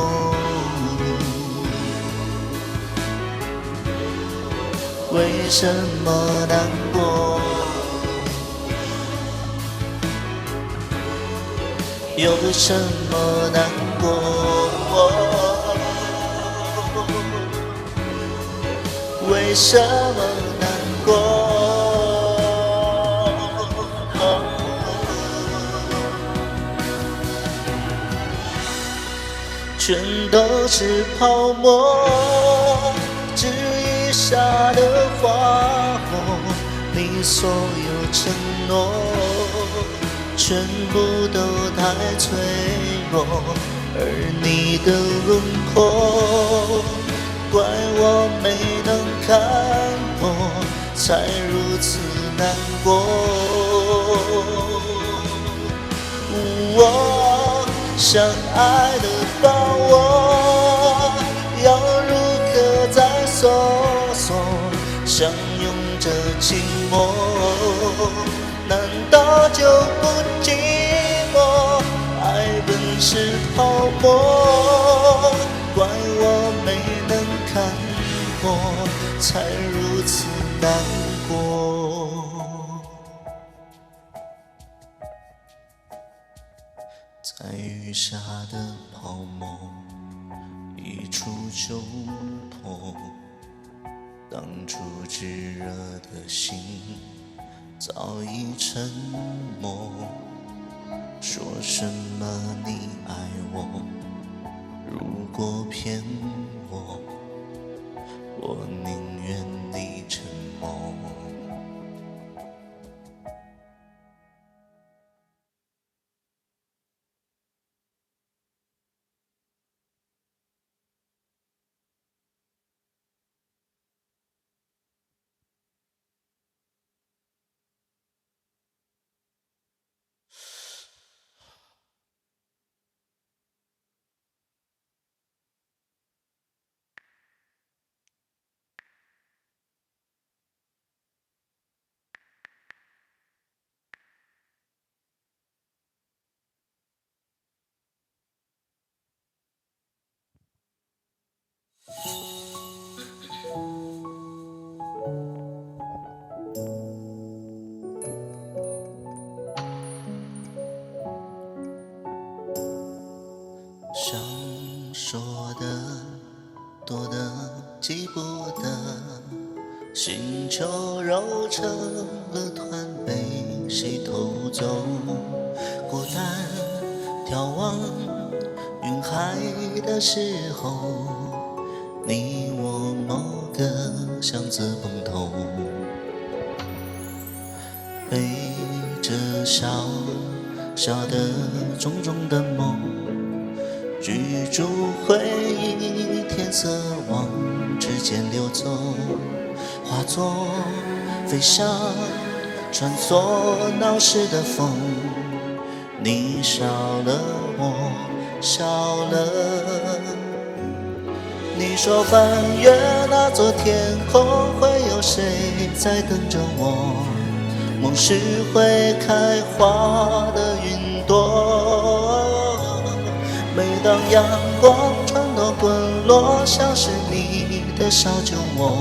B: 为什么难过？有什么难过？为什么难过？全都是泡沫，只遗下的花火，你所有承诺全部都太脆弱，而你的轮廓怪我没能看破，才如此难过。我相爱的把握，要如何再搜索？相拥着寂寞，难道就不寂寞？爱本是泡沫，怪我没能看破，才如此难过。在雨下的泡沫一触就破，当初炙热的心早已沉默，说什么你爱我，如果骗我，我宁愿你沉默。想说的多的记不得，星球揉成了团被谁偷走，孤单眺望云海的时候，你我某个巷子碰头，背着小小的重重的梦，居住回忆，天色往指尖流走，化作飞翔穿梭闹市的风。你笑了，我笑了。你说翻越那座天空，会有谁在等着我？梦是会开花的云朵。每当阳光穿透滚落，像是你的小酒窝，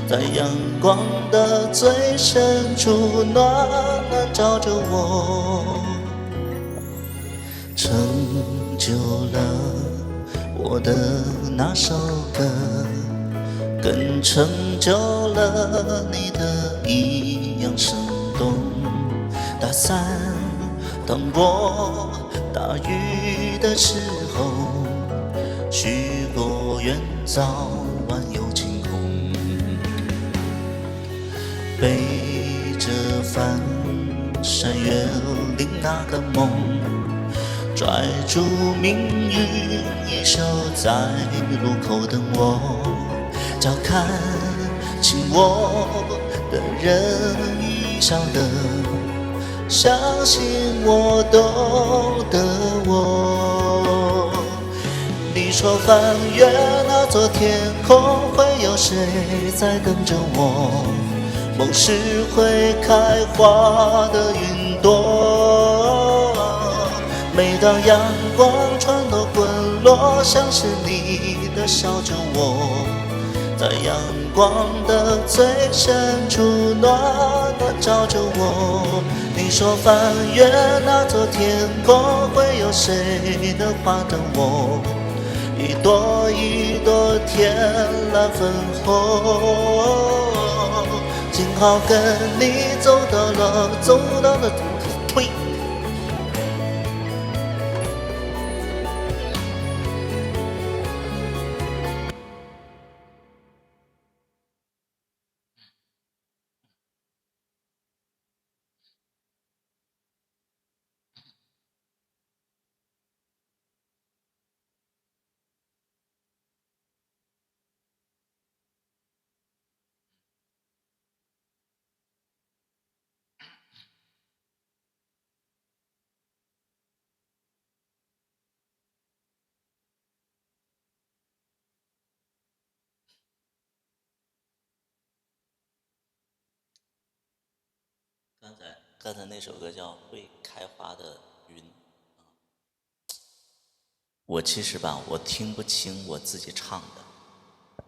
B: 在阳光的最深处暖暖照着我，成就了我的那首歌，更成就了你的一样生动。打伞当过大雨的时候，许过愿早晚有晴空，背着翻山越岭那个梦，拽住命运一手在路口等我，叫看清我的人已晓得，相信我懂得我。你说翻越那座天空，会有谁在等着我？梦是会开花的云朵。每当阳光穿透滚落，像是你的小酒窝，在阳光的最深处暖暖照着我。你说翻越那座天空，会有谁的花等我？一朵一朵天蓝粉红，幸好跟你走到了退。刚才那首歌叫《会开花的云》，我其实吧，我听不清我自己唱的，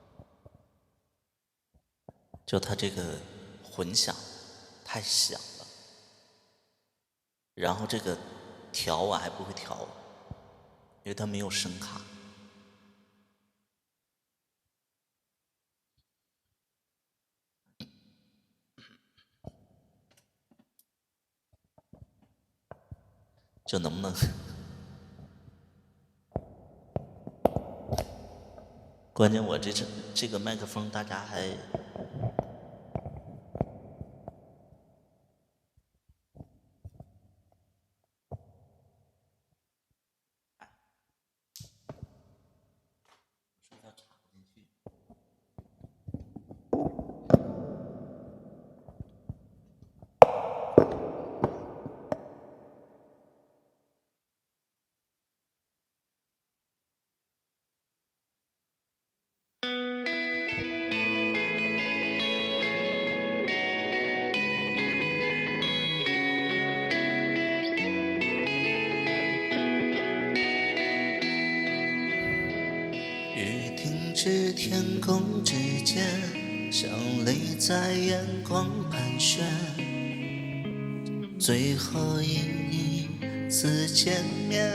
B: 就它这个混响太响了，然后这个调我还不会调，因为它没有声卡。就能不能？关键我这个麦克风，大家还雨停至天空之间，像泪在眼眶盘旋。最后一次见面，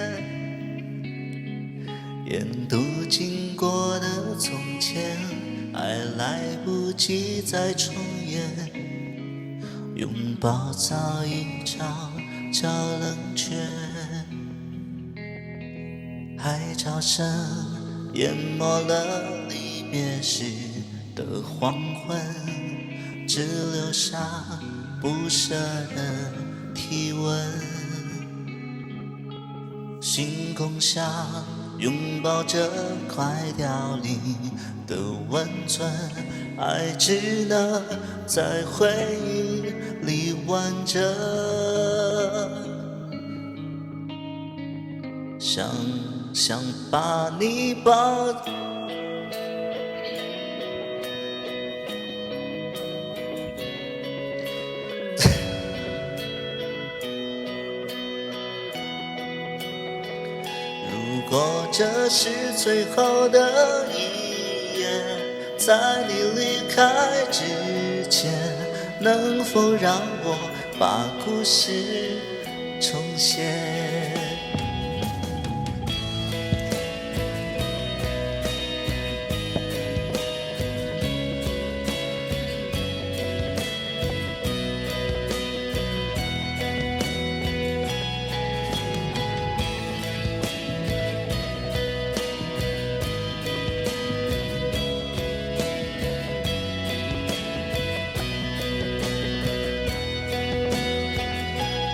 B: 沿途经过的从前，还来不及再重演，拥抱早已悄悄冷却。海潮声淹没了离别时的黄昏，只留下不舍的体温。星空下拥抱着快凋零的温存，爱只能在回忆里完整。想把你抱如果这是最后的一夜，在你离开之前，能否让我把故事重写？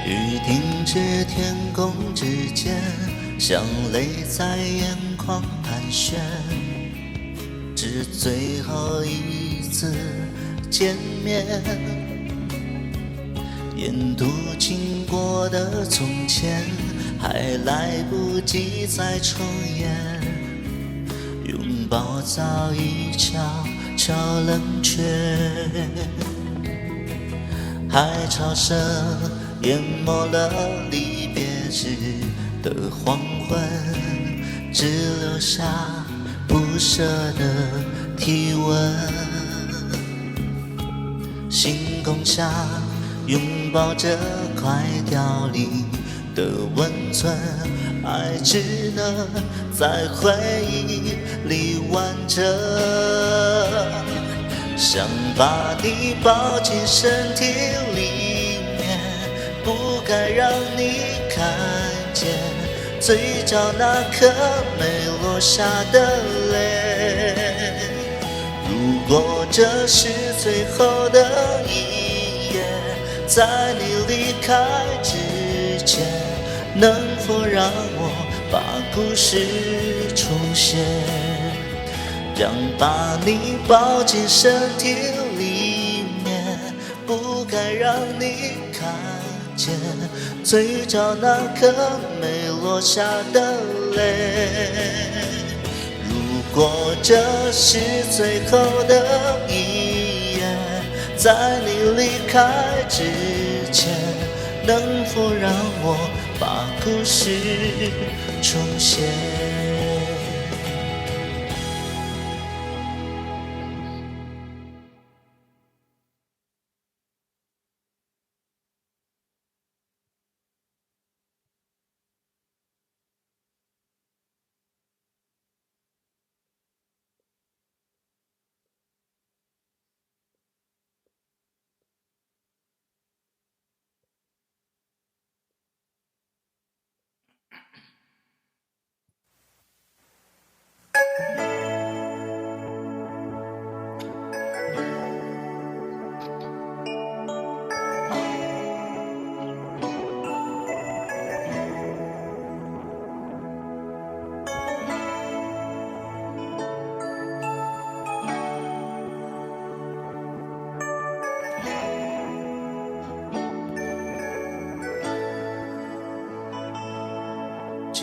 B: 雨停至天空之间，像泪在眼眶盘旋。至最后一次见面，沿途经过的从前，还来不及再重演。拥抱早已悄悄冷却，海潮声淹没了离别时的黄昏，只留下不舍的体温。星空下拥抱着快凋零的温存，爱只能在回忆里完整。想把你抱进身体里面，不该让你看见嘴角那颗没落下的泪。如果这是最后的一夜，在你离开之前，能否让我把故事重写？让把你抱进身体里面，不该让你看见嘴角那颗没落下的泪。如果这是最后的一夜，在你离开之前，能否让我把故事重写？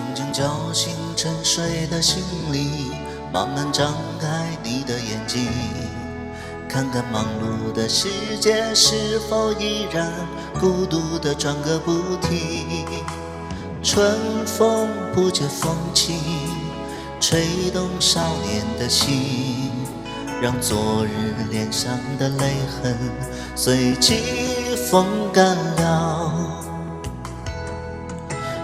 B: 轻轻叫醒沉睡的心灵，慢慢张开你的眼睛，看看忙碌的世界是否依然孤独地转个不停。春风不解风情，吹动少年的心，让昨日脸上的泪痕随季风干了。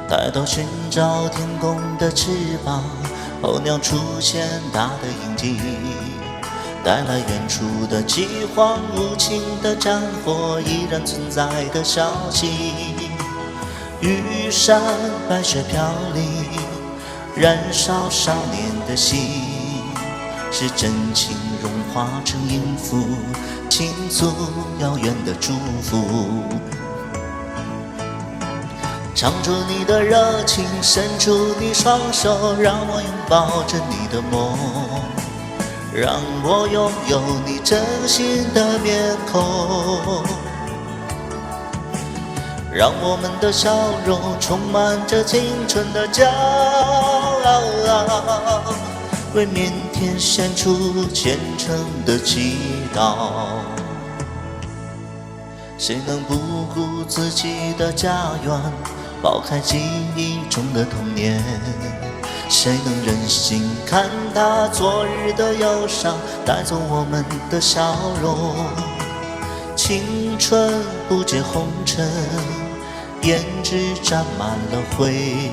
B: 抬头寻找天空的翅膀，候鸟出现大的印记，带来远处的饥荒，无情的战火依然存在的消息。玉山白雪飘零，燃烧少年的心，是真情融化成音符，倾诉遥远的祝福。唱出你的热情，伸出你双手，让我拥抱着你的梦，让我拥有你真心的面孔，让我们的笑容充满着青春的骄傲，为明天献出虔诚的祈祷。谁能不顾自己的家园，抛开记忆中的童年？谁能忍心看他昨日的忧伤带走我们的笑容？青春不解红尘，胭脂沾满了灰，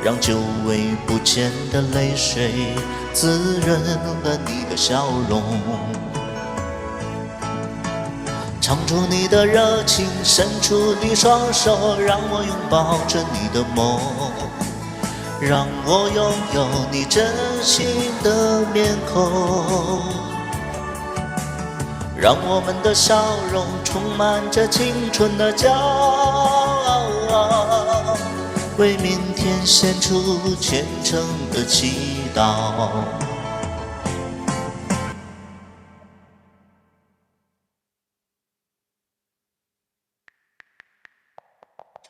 B: 让久违不见的泪水滋润了你的笑容。唱出你的热情，伸出你双手，让我拥抱着你的梦，让我拥有你真心的面孔，让我们的笑容充满着青春的骄傲，为明天献出虔诚的祈祷。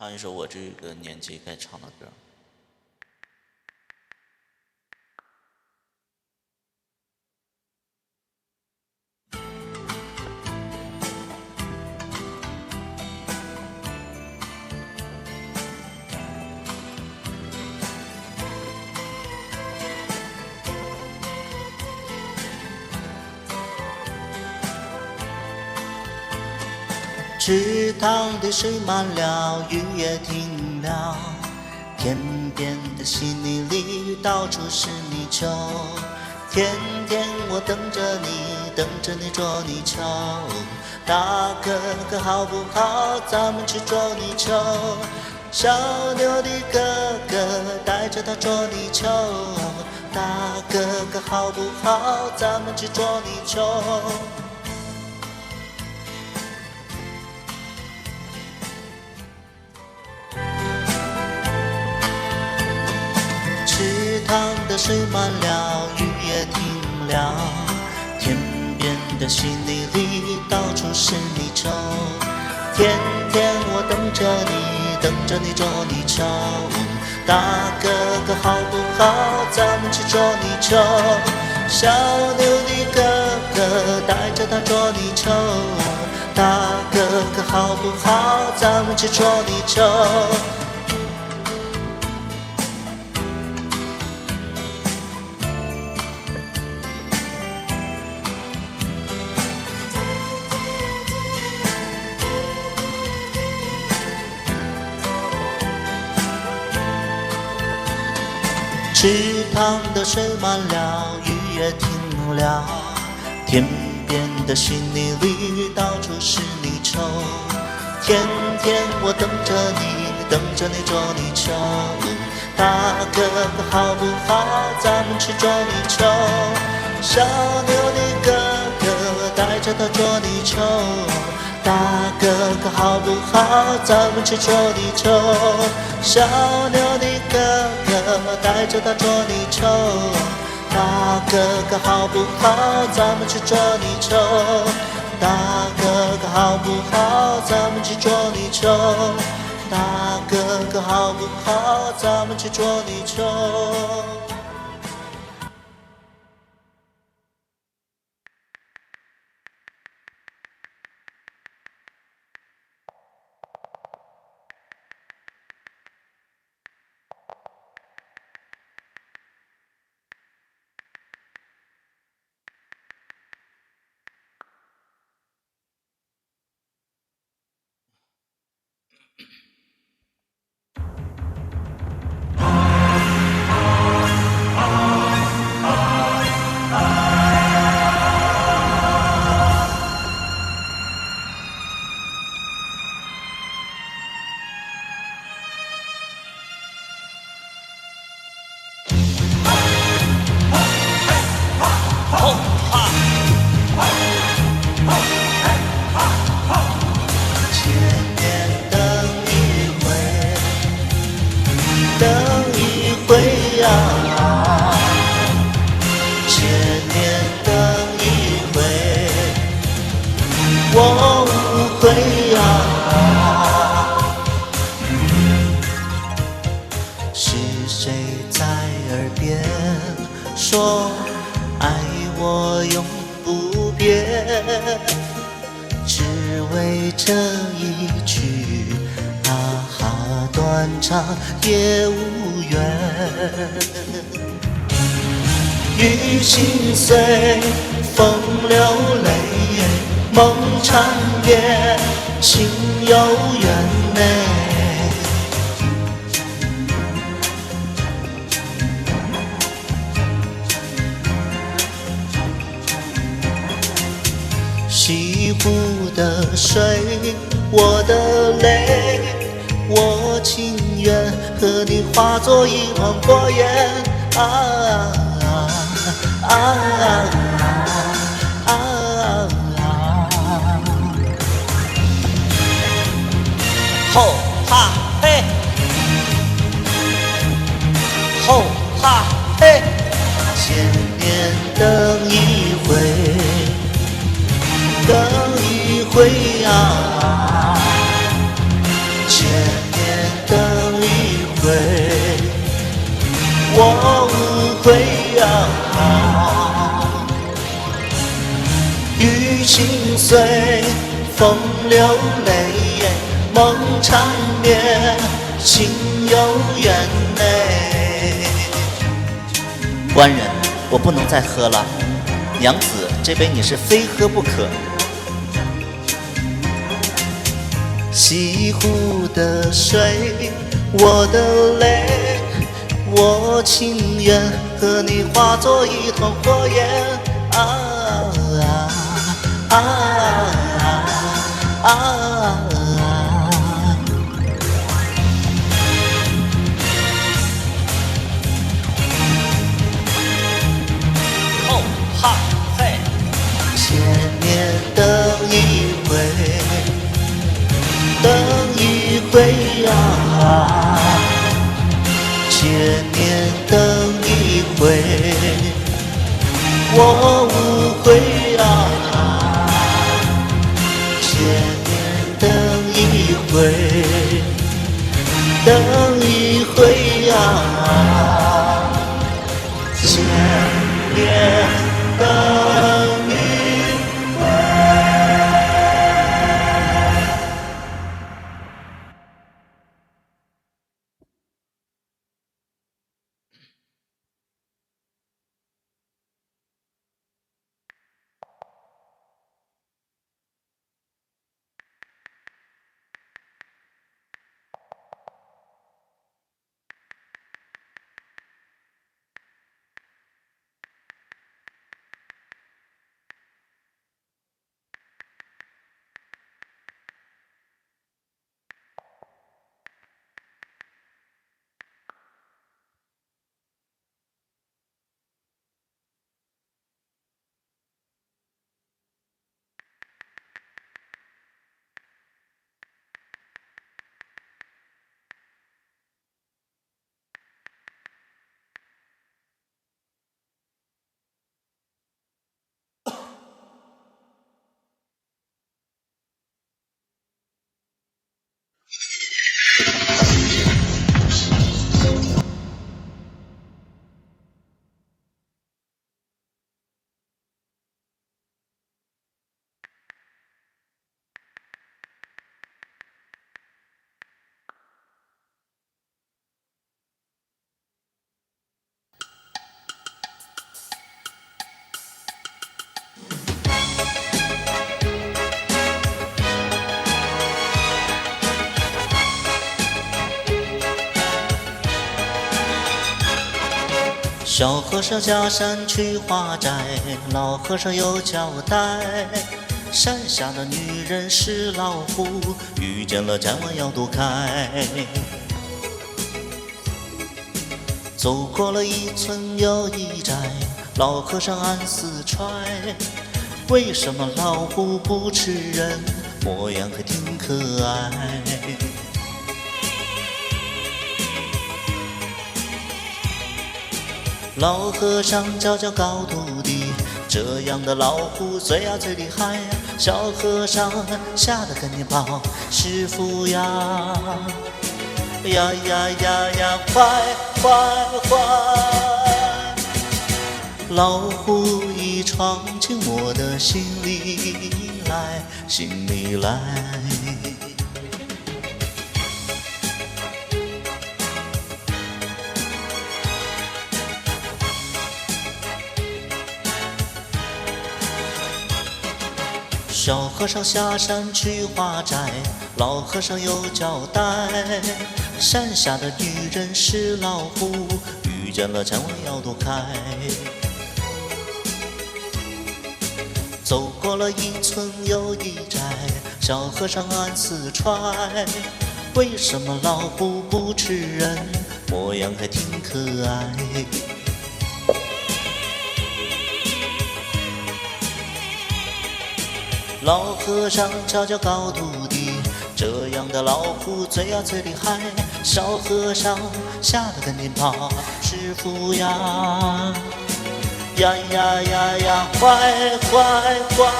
B: 唱一首我这个年纪该唱的歌。池塘的水满了，雨也停了，天边的稀泥里到处是泥鳅，天天我等着你，等着你捉泥鳅。大哥哥好不好？咱们去捉泥鳅。小牛的哥哥带着他捉泥鳅。大哥哥好不好？咱们去捉泥鳅。池塘的水满了，雨也停了，天边的稀泥里到处是泥鳅。天天我等着你，等着你捉泥鳅。大哥哥好不好？咱们去捉泥鳅。小牛的哥哥带着他捉泥鳅。大哥哥好不好？咱们去捉泥鳅。池塘的水满了，雨也停了，天边的稀泥里到处是泥鳅。天天我等着你，等着你捉泥鳅。大哥哥好不好？咱们去捉泥鳅。小牛的哥哥带着他捉泥鳅。大哥哥好不好？咱们去捉泥鳅。小牛的哥哥带着他捉泥鳅。大哥哥好不好？咱们去捉泥鳅。大哥哥好不好？咱们去捉泥鳅。大哥哥好不好？咱们去捉泥鳅。我无悔啊，是谁在耳边说爱我永不变？只为这一句啊哈，断肠也无缘。雨心碎，风流泪，梦缠绵，情有缘内。西湖的水，我的泪，我情愿和你化作一团火焰。啊啊啊啊！吼哈嘿，吼哈嘿，千年等一回，等一回啊，千年等一回，我无悔啊。雨心碎，风流泪，梦缠绵，情有缘内。官人，我不能再喝了，娘子，这杯你是非喝不可。西湖的水，我的泪，我情愿和你化作一团火焰。啊啊啊啊！吼哈嘿，千年等一回，等一回啊，千年等一回，我无悔啊。千年等一回，等一回啊，千年等一小和尚下山去化斋，老和尚有交代。山下的女人是老虎，遇见了千万要躲开。走过了一村又一寨，老和尚暗自揣，为什么老虎不吃人，模样还挺可爱。老和尚教教高徒弟，这样的老虎最最厉害。小和尚吓得赶紧跑，师傅呀，呀呀呀呀，快快快！老虎已闯进我的心里来，心里来。小和尚下山去化斋，老和尚有交代。山下的女人是老虎，遇见了千万要躲开。走过了一村又一寨，小和尚暗自揣，为什么老虎不吃人，模样还挺可爱。老和尚教教高徒弟，这样的老虎最最厉害。小和尚吓得赶紧跑，师傅呀，呀呀呀呀，快快快！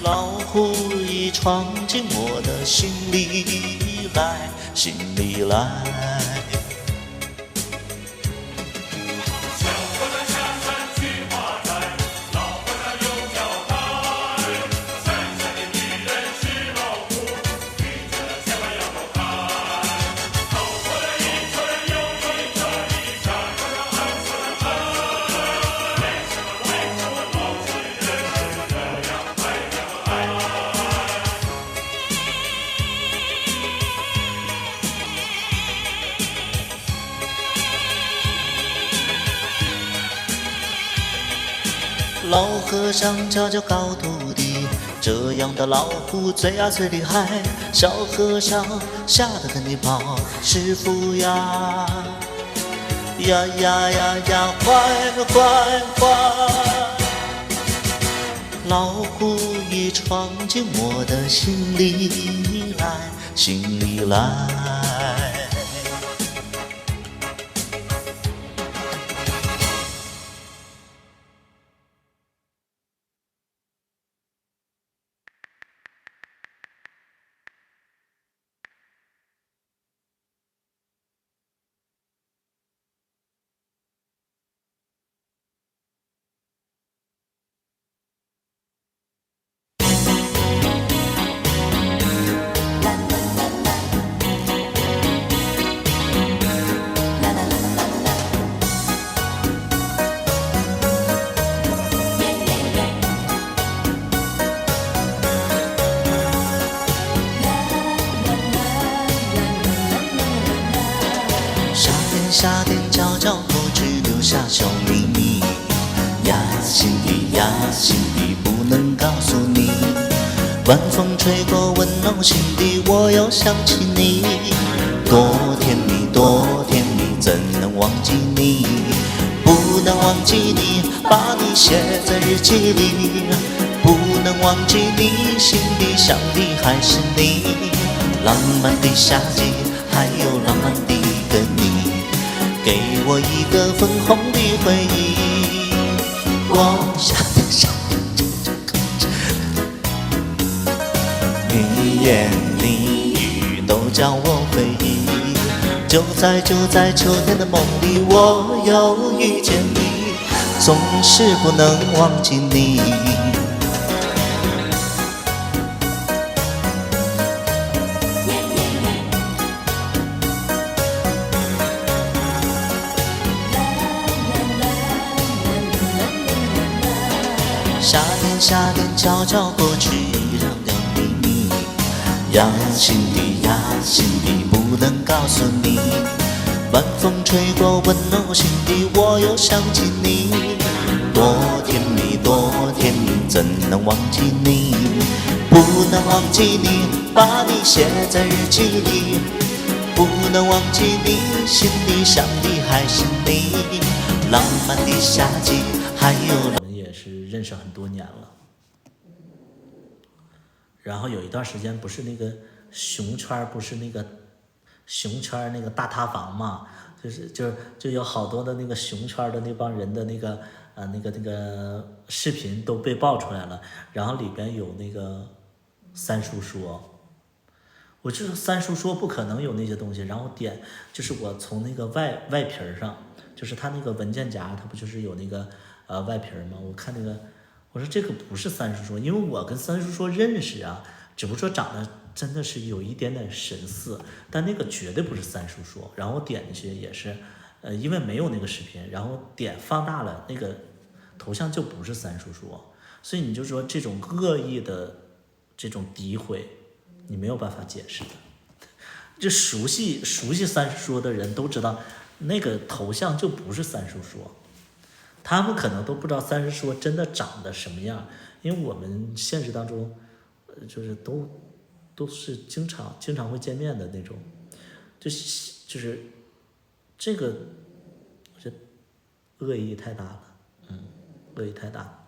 B: 老虎已闯进我的心里来，心里来。老和尚教教高徒弟，这样的老虎最最厉害。小和尚吓得赶紧跑，师傅呀，呀呀呀呀，快快快！老虎已闯进我的心里来，心里来。夏天悄悄过去，留下小秘密。呀，心底呀，心底不能告诉你。晚风吹过，温暖心底，我又想起你。多甜蜜，多甜蜜，怎能忘记你？不能忘记你，把你写在日记里。不能忘记你，心底想的还是你。浪漫的夏季，还有浪漫的一个你。给我一个粉红的回忆，我夏天夏天，你言你语都叫我回忆。就在秋天的梦里，我又遇见你，总是不能忘记你。夏天悄悄过去，让掉秘密。呀，心底呀，心底不能告诉你。晚风吹过，温暖心底，我又想起你，多甜蜜，多甜蜜，怎能忘记你？不能忘记你，把你写在日记里，不能忘记你，心里想的还是你。浪漫的夏季，还有
A: 我们也是认识很多年了。然后有一段时间不是那个熊圈，不是那个熊圈那个大塌房嘛，就有好多的那个熊圈的那帮人的那个视频都被爆出来了，然后里边有那个三叔说，我知道三叔说不可能有那些东西，然后点就是我从那个外皮上，就是他那个文件夹，他不就是有那个外皮吗？我看那个。我说这个不是三叔说，因为我跟三叔说认识啊，只不过长得真的是有一点点神似，但那个绝对不是三叔说。然后我点进去也是，因为没有那个视频，然后点放大了那个头像就不是三叔说，所以你就说这种恶意的这种诋毁，你没有办法解释的。就熟悉三叔说的人都知道，那个头像就不是三叔说。他们可能都不知道三叔说真的长得什么样，因为我们现实当中，就是都是经常会见面的那种，就是这个，我觉得恶意太大了，恶意太大，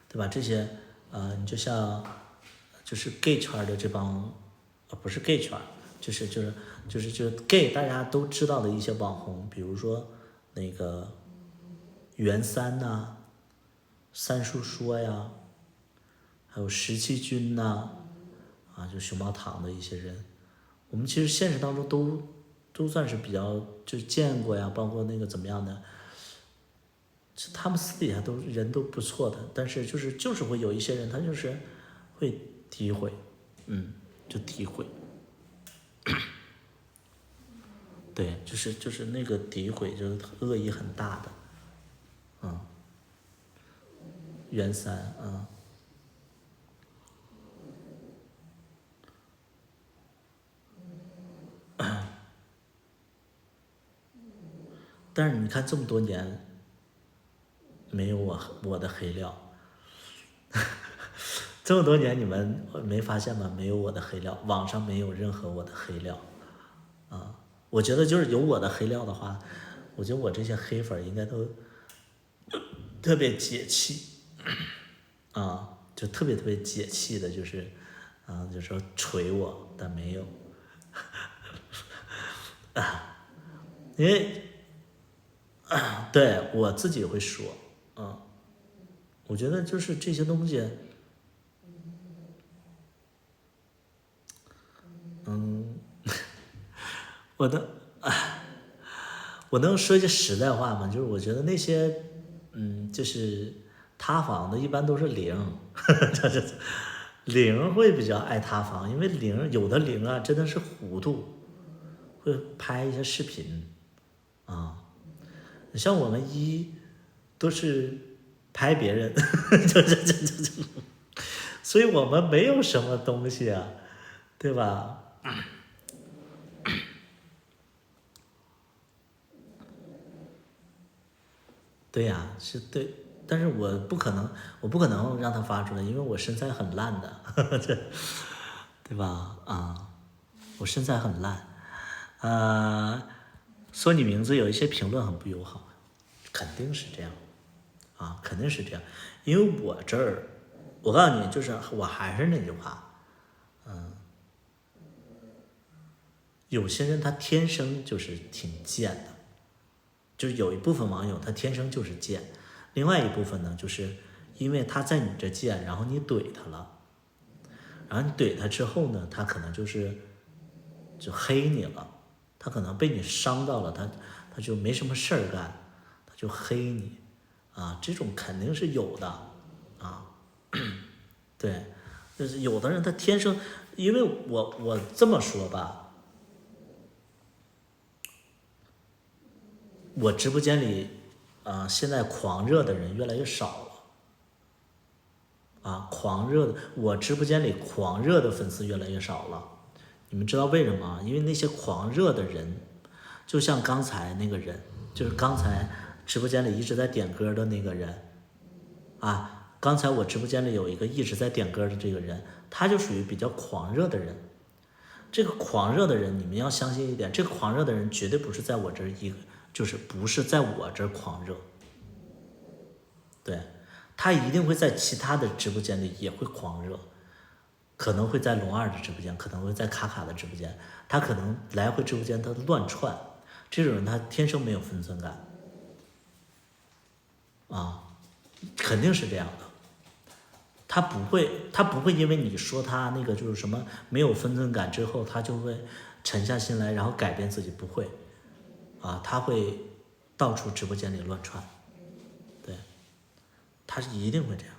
A: 对吧？这些你就像就是 gay 圈的这帮，不是 gay 圈。就是 gay 大家都知道的一些网红，比如说那个袁三呐、三叔说呀，还有17军呐，就熊猫堂的一些人，我们其实现实当中都算是比较就见过呀，包括那个怎么样的，他们私底下人都不错的，但是就是会有一些人他就是会诋毁，就诋毁。对，就是那个诋毁，就是恶意很大的，袁三，但是你看这么多年，没有我的黑料，这么多年你们没发现吗？没有我的黑料，网上没有任何我的黑料，我觉得就是有我的黑料的话，我觉得我这些黑粉应该都特别解气，就特别解气的，就是就说锤我，但没有，因为对我自己会说，我觉得就是这些东西，我能说句实在话吗？就是我觉得那些，就是塌房的，一般都是零，零会比较爱塌房，因为有的零啊真的是糊涂，会拍一些视频，像我们都是拍别人，所以我们没有什么东西啊，对吧？对呀，是对，但是我不可能让他发出来，因为我身材很烂的，对吧？我身材很烂，说你名字有一些评论很不友好，肯定是这样，肯定是这样，因为我这儿，我告诉你，就是我还是那句话，有些人他天生就是挺贱的。就是有一部分网友他天生就是贱，另外一部分呢，就是因为他在你这贱，然后你怼他了，然后你怼他之后呢，他可能就黑你了，他可能被你伤到了，他就没什么事儿干，他就黑你，这种肯定是有的，对，就是有的人他天生，因为我这么说吧。我直播间里，现在狂热的人越来越少了，我直播间里狂热的粉丝越来越少了，你们知道为什么？因为那些狂热的人，就像刚才那个人，就是刚才直播间里一直在点歌的那个人啊，刚才我直播间里有一个一直在点歌的这个人，他就属于比较狂热的人。这个狂热的人，你们要相信一点，这个狂热的人绝对不是在我这儿就是不是在我这儿狂热，对，他一定会在其他的直播间里也会狂热，可能会在龙二的直播间，可能会在卡卡的直播间，他可能来回直播间他乱窜，这种人他天生没有分寸感，啊，肯定是这样的。他不会因为你说他那个就是什么没有分寸感之后，他就会沉下心来，然后改变自己，不会，啊，他会到处直播间里乱窜，对，他是一定会这样。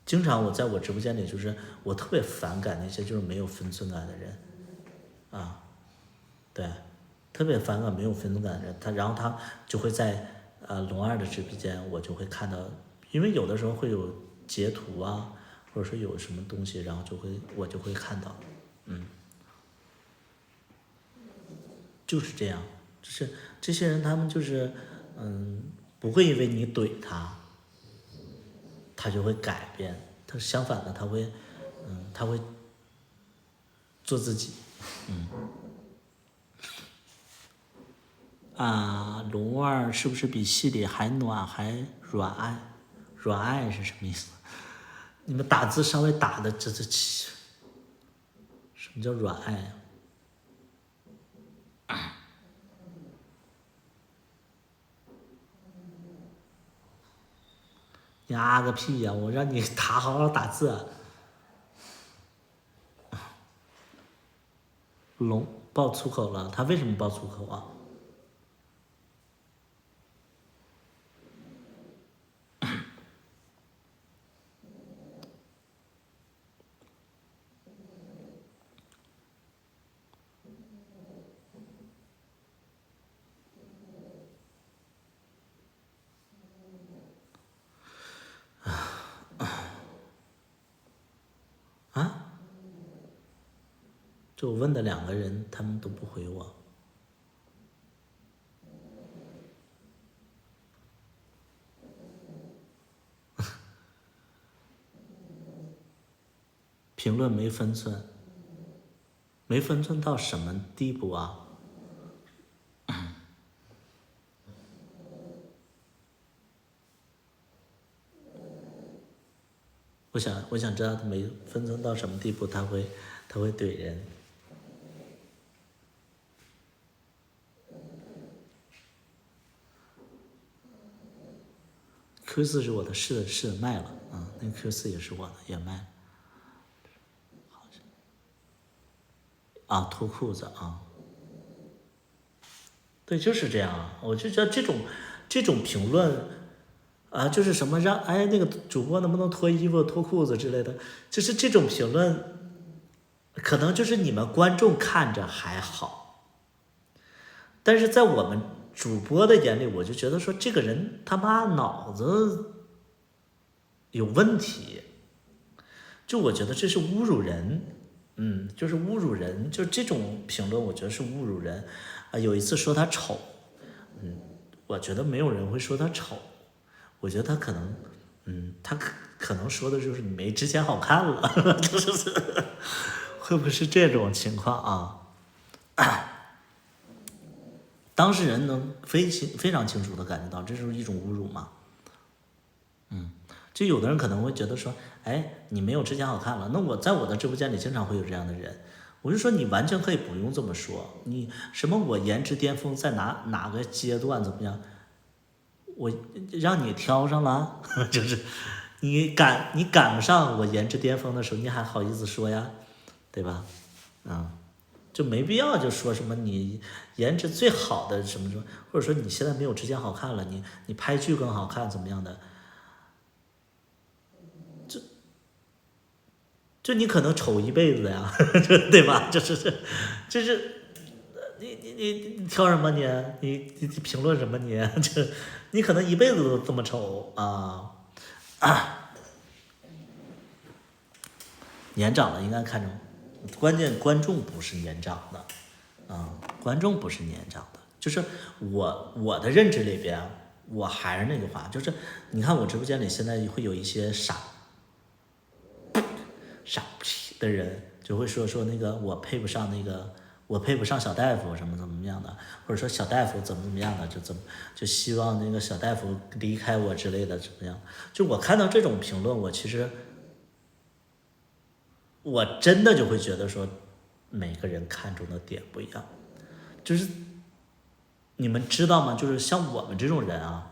A: 经常我在我直播间里，就是我特别反感那些就是没有分寸感的人，啊，对，特别反感没有分寸感的人，然后他就会在龙二的直播间，我就会看到。因为有的时候会有截图啊，或者说有什么东西，然后我就会看到，就是这样，就是这些人他们就是不会因为你怼他，他就会改变，他相反的他会做自己，龙二是不是比戏里还暖还软爱？软爱是什么意思？你们打字稍微打的什么叫软爱啊？你啊个屁呀、我让你好好打字啊。龙爆粗口了，他为什么爆粗口啊？就我问的2个人，他们都不回我。评论没分寸，没分寸到什么地步啊？我想知道他没分寸到什么地步，他会怼人。Q4是我的，是卖了，那个 Q4也是我的，也卖了。啊，脱裤子啊，对，就是这样啊。我就觉得这种评论啊，就是什么让那个主播能不能脱衣服、脱裤子之类的，就是这种评论，可能就是你们观众看着还好，但是在我们主播的眼里，我就觉得说这个人他妈脑子有问题，就我觉得这是侮辱人。就是侮辱人，就这种评论，我觉得是侮辱人。有一次说他丑，我觉得没有人会说他丑，我觉得他可能，他可能说的就是你没之前好看了，就是会不会是这种情况啊？当事人能非常清楚的感觉到，这是一种侮辱吗？就有的人可能会觉得说，你没有之前好看了。那我在我的直播间里经常会有这样的人，我就说你完全可以不用这么说。你什么我颜值巅峰在哪个阶段怎么样？我让你挑上了，就是你赶不上我颜值巅峰的时候，你还好意思说呀，对吧？就没必要就说什么你颜值最好的什么什么，或者说你现在没有之前好看了，你拍剧更好看怎么样的？就你可能丑一辈子呀，对吧？就是你挑什么你？你评论什么你？就你可能一辈子都这么丑啊！年长的应该看重，关键观众不是年长的，观众不是年长的，就是我的认知里边，我还是那句话，就是你看我直播间里现在会有一些傻的人，就会说那个我配不上小大夫怎么样的，或者说小大夫怎么样的，就希望那个小大夫离开我之类的怎么样？就我看到这种评论，其实我真的就会觉得说，每个人看重的点不一样。就是你们知道吗？就是像我们这种人啊，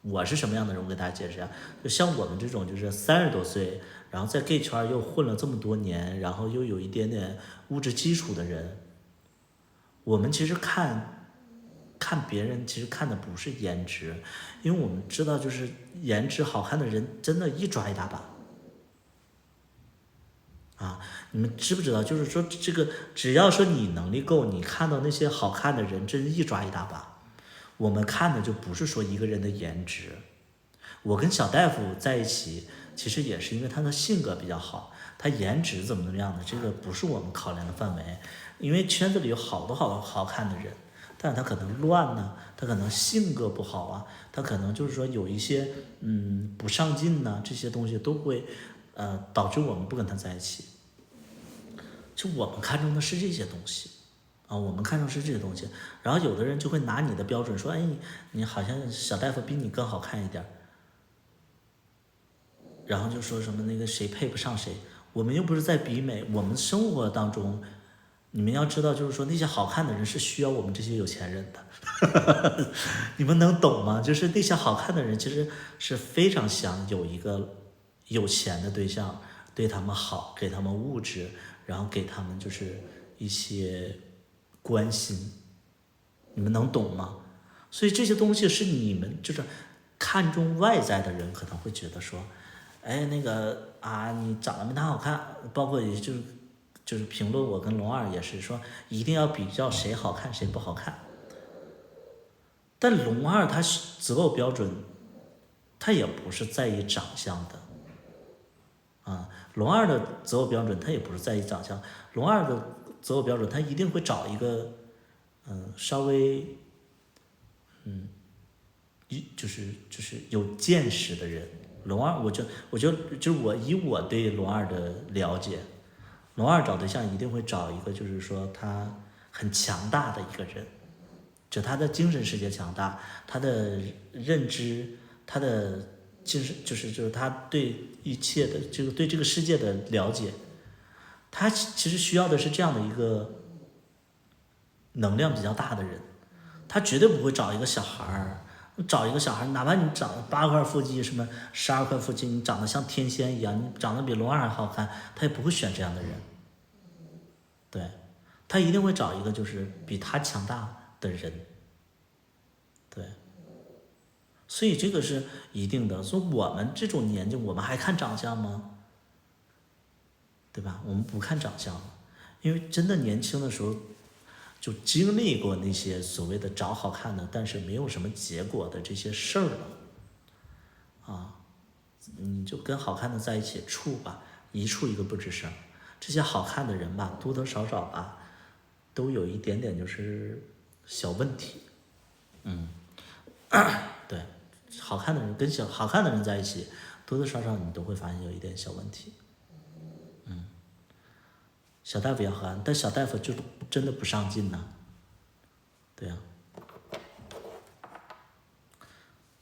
A: 我是什么样的人？我给大家解释一下。就像我们这种，就是30多岁，然后在 gay 圈又混了这么多年，然后又有一点点物质基础的人，我们其实看别人，其实看的不是颜值，因为我们知道，就是颜值好看的人真的一抓一大把。你们知不知道？就是说，这个只要说你能力够，你看到那些好看的人，真一抓一大把。我们看的就不是说一个人的颜值。我跟小大夫在一起，其实也是因为他的性格比较好，他颜值怎么样的，这个不是我们考量的范围。因为圈子里有好多好看的人，但他可能乱呢，他可能性格不好啊，他可能就是说有一些不上进呢，这些东西都会导致我们不跟他在一起。就我们看重的是这些东西我们看重是这些东西，然后有的人就会拿你的标准说，哎，你好像小大夫比你更好看一点，然后就说什么那个谁配不上谁。我们又不是在比美，我们生活当中，你们要知道，就是说那些好看的人是需要我们这些有钱人的，你们能懂吗？就是那些好看的人其实是非常想有一个有钱的对象，对他们好，给他们物质，然后给他们就是一些关心，你们能懂吗？所以这些东西是你们就是看重外在的人可能会觉得说，哎，那个你长得没他好看，包括也就是评论我跟龙二也是说，一定要比较谁好看谁不好看。但龙二他择偶标准，他也不是在意长相的。龙二的择偶标准他也不是在意长相，龙二的择偶标准他一定会找一个稍微就是有见识的人。龙二就是我对龙二的了解，龙二找对象一定会找一个就是说他很强大的一个人，就他的精神世界强大，他的认知，他的精神就是他对一切的这个对这个世界的了解，他其实需要的是这样的一个能量比较大的人，他绝对不会找一个小孩儿。找一个小孩，哪怕你长8块腹肌，什么12块腹肌，你长得像天仙一样，你长得比龙二还好看，他也不会选这样的人。对，他一定会找一个就是比他强大的人。对，所以这个是一定的。所以我们这种年纪，我们还看长相吗？对吧？我们不看长相，因为真的年轻的时候就经历过那些所谓的找好看的，但是没有什么结果的这些事儿了你就跟好看的在一起处吧，一处一个不吱声。这些好看的人吧，多多少少吧，都有一点点就是小问题。对，好看的人跟好看的人在一起，多多少少你都会发现有一点小问题。小大夫也好看，但小大夫就真的不上进呢。对呀，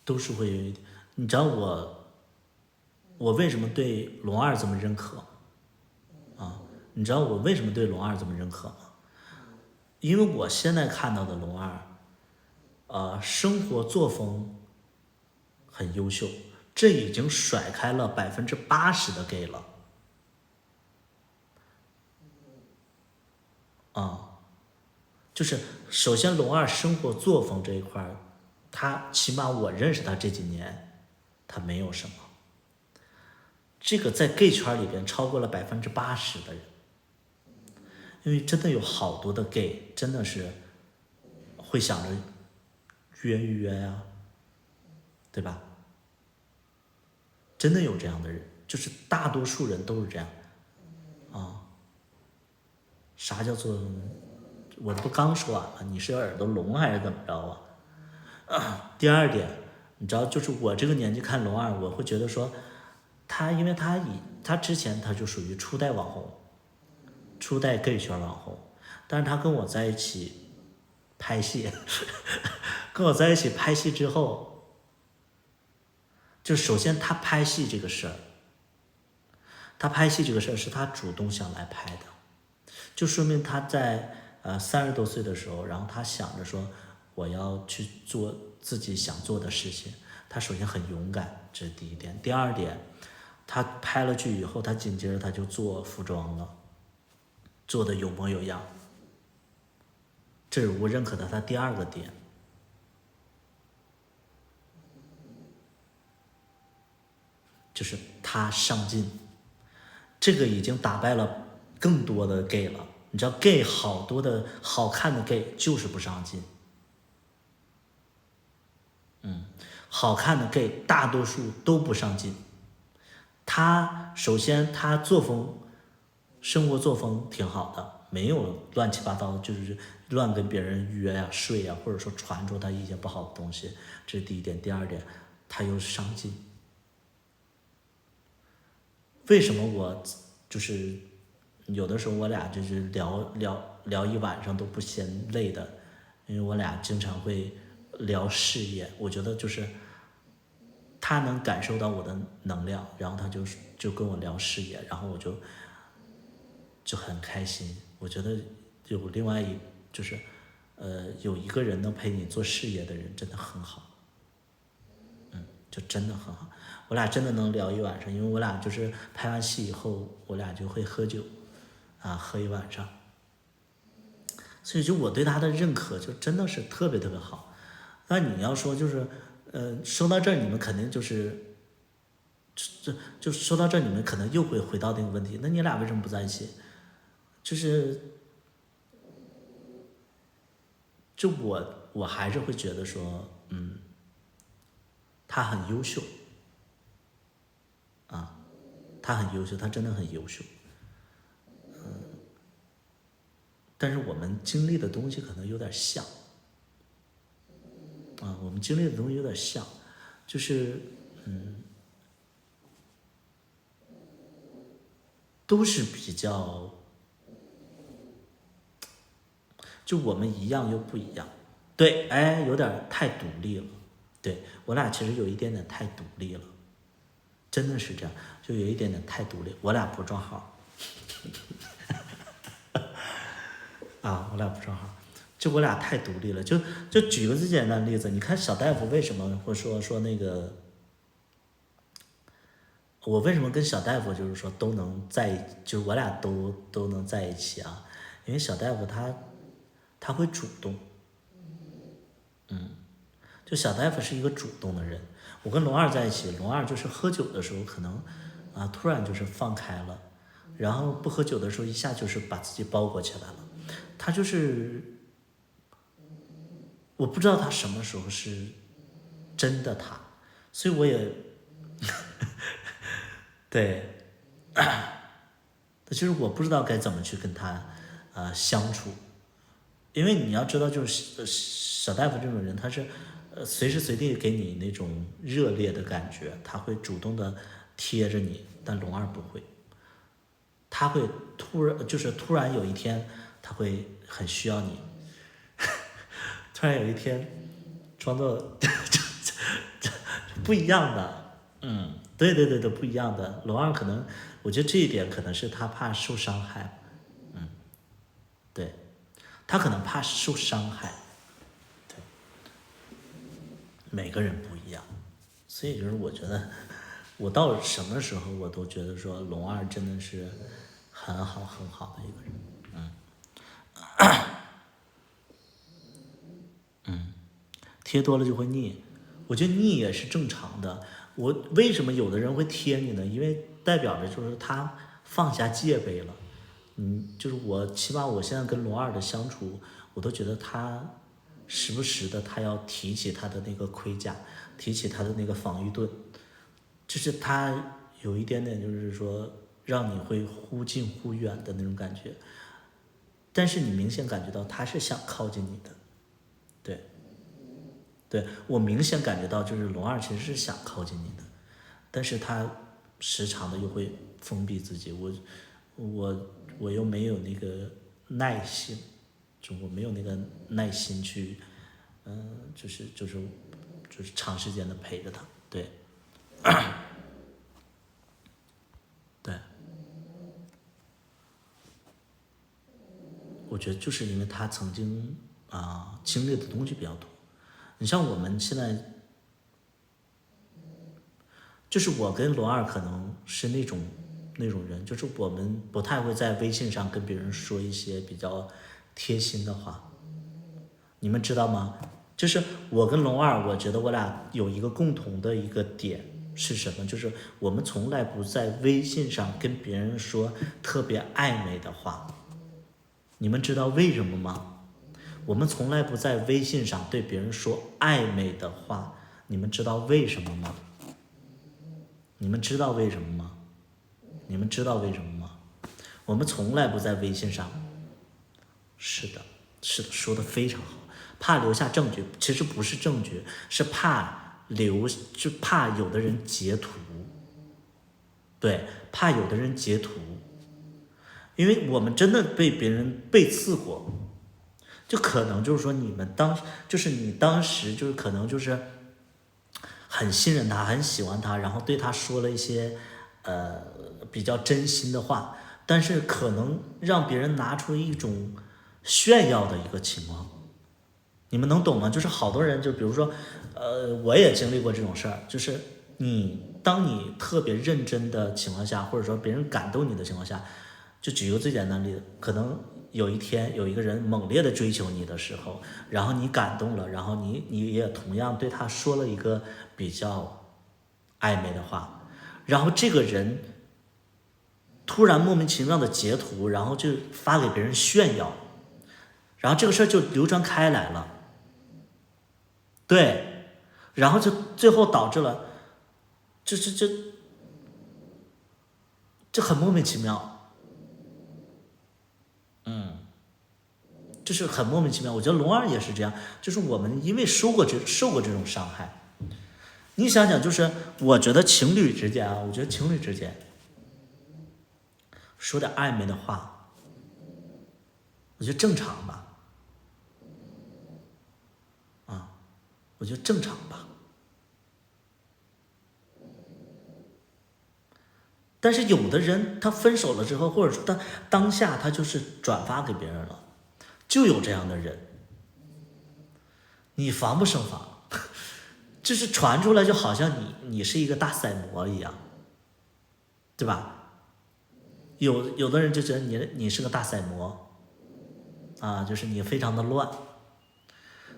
A: 都是会有一点。你知道我为什么对龙二这么认可你知道我为什么对龙二这么认可吗？因为我现在看到的龙二，生活作风很优秀，这已经甩开了80%的 gay 了。就是首先龙二生活作风这一块，他起码我认识他这几年，他没有什么。这个在 gay 圈里边超过了80%的人，因为真的有好多的 gay 真的是会想着约呀，对吧？真的有这样的人，就是大多数人都是这样。啥叫做？我不刚说完了？你是耳朵聋还是怎么着啊？第二点，你知道，就是我这个年纪看龙二，我会觉得说，因为他之前他就属于初代网红，初代 gay 圈网红，但是他跟我在一起拍戏，跟我在一起拍戏之后，就首先他拍戏这个事儿，是他主动想来拍的。就说明他在30多岁的时候，然后他想着说我要去做自己想做的事情，他首先很勇敢，这是第一点。第二点，他拍了剧以后，他紧接着他就做服装了，做的有模有样，这是我认可的他第二个点。就是他上进，这个已经打败了更多的 gay 了。你知道 gay 好多的好看的 gay 就是不上进，好看的 gay 大多数都不上进。他首先他生活作风挺好的，没有乱七八糟，就是乱跟别人约呀、睡呀，或者说传出他一些不好的东西，这是第一点。第二点，他又上进。为什么我就是有的时候我俩就是聊一晚上都不嫌累的，因为我俩经常会聊事业。我觉得就是他能感受到我的能量，然后他就跟我聊事业，然后我就很开心。我觉得有另外就是有一个人能陪你做事业的人真的很好，就真的很好。我俩真的能聊一晚上，因为我俩就是拍完戏以后，我俩就会喝酒，喝一晚上。所以就我对他的认可就真的是特别特别好。那你要说就是，说到这儿你们肯定就是，就说到这儿你们可能又会回到那个问题，那你俩为什么不在一起？就我还是会觉得说，他很优秀。他很优秀，他真的很优秀，但是我们经历的东西可能有点像，我们经历的东西有点像，就是都是比较，就我们一样又不一样，对，哎，有点太独立了，对，我俩其实有一点点太独立了，真的是这样，就有一点点太独立，我俩不撞号。我俩不正好，就我俩太独立了。就举个最简单的例子，你看小大夫为什么会说那个，我为什么跟小大夫就是说都能就是我俩都能在一起啊？因为小大夫他会主动，就小大夫是一个主动的人。我跟龙二在一起，龙二就是喝酒的时候可能突然就是放开了，然后不喝酒的时候一下就是把自己包裹起来了。他就是我不知道他什么时候是真的他，所以我也对，就是我不知道该怎么去跟他相处，因为你要知道，就是小大夫这种人，他是随时随地给你那种热烈的感觉，他会主动的贴着你，但龙二不会，他会突然有一天他会很需要你，突然有一天装作不一样的，对，不一样的。龙二可能，我觉得这一点可能是他怕受伤害，对，他可能怕受伤害，对，每个人不一样，所以就是我觉得，我到什么时候我都觉得说龙二真的是很好很好的一个人，贴多了就会腻，我觉得腻也是正常的。我为什么有的人会贴你呢？因为代表着就是他放下戒备了。就是起码我现在跟龙二的相处，我都觉得他时不时的他要提起他的那个盔甲，提起他的那个防御盾，就是他有一点点就是说让你会忽近忽远的那种感觉，但是你明显感觉到他是想靠近你的，对，我明显感觉到就是龙二其实是想靠近你的，但是他时常的又会封闭自己，我又没有那个耐心，就我没有那个耐心去，就是长时间的陪着他，对，对，我觉得就是因为他曾经经历的东西比较多，你像我们现在，就是我跟罗二可能是那种人，就是我们不太会在微信上跟别人说一些比较贴心的话，你们知道吗？就是我跟龙二，我觉得我俩有一个共同的一个点是什么？就是我们从来不在微信上跟别人说特别暧昧的话。你们知道为什么吗？我们从来不在微信上对别人说暧昧的话。你们知道为什么吗？你们知道为什么吗？你们知道为什么吗？我们从来不在微信上。是的，是的，说的非常好。怕留下证据，其实不是证据，是怕就怕有的人截图。对，怕有的人截图，因为我们真的被别人背刺过，就可能就是说你当时就是可能就是很信任他，很喜欢他，然后对他说了一些比较真心的话，但是可能让别人拿出一种炫耀的一个情况，你们能懂吗？就是好多人就比如说我也经历过这种事儿，就是当你特别认真的情况下，或者说别人感动你的情况下，就举一个最简单的例子，可能有一天有一个人猛烈的追求你的时候，然后你感动了，然后你也同样对他说了一个比较暧昧的话，然后这个人突然莫名其妙的截图，然后就发给别人炫耀，然后这个事儿就流传开来了，对，然后就最后导致了，这很莫名其妙，就是很莫名其妙。我觉得龙二也是这样，就是我们因为受过这种伤害，你想想，就是我觉得情侣之间我觉得情侣之间说点暧昧的话，我觉得正常吧，我觉得正常吧。但是有的人他分手了之后，或者说他当下他就是转发给别人了，就有这样的人，你防不胜防，就是传出来就好像你是一个大赛魔一样，对吧？有的人就觉得你是个大赛魔就是你非常的乱，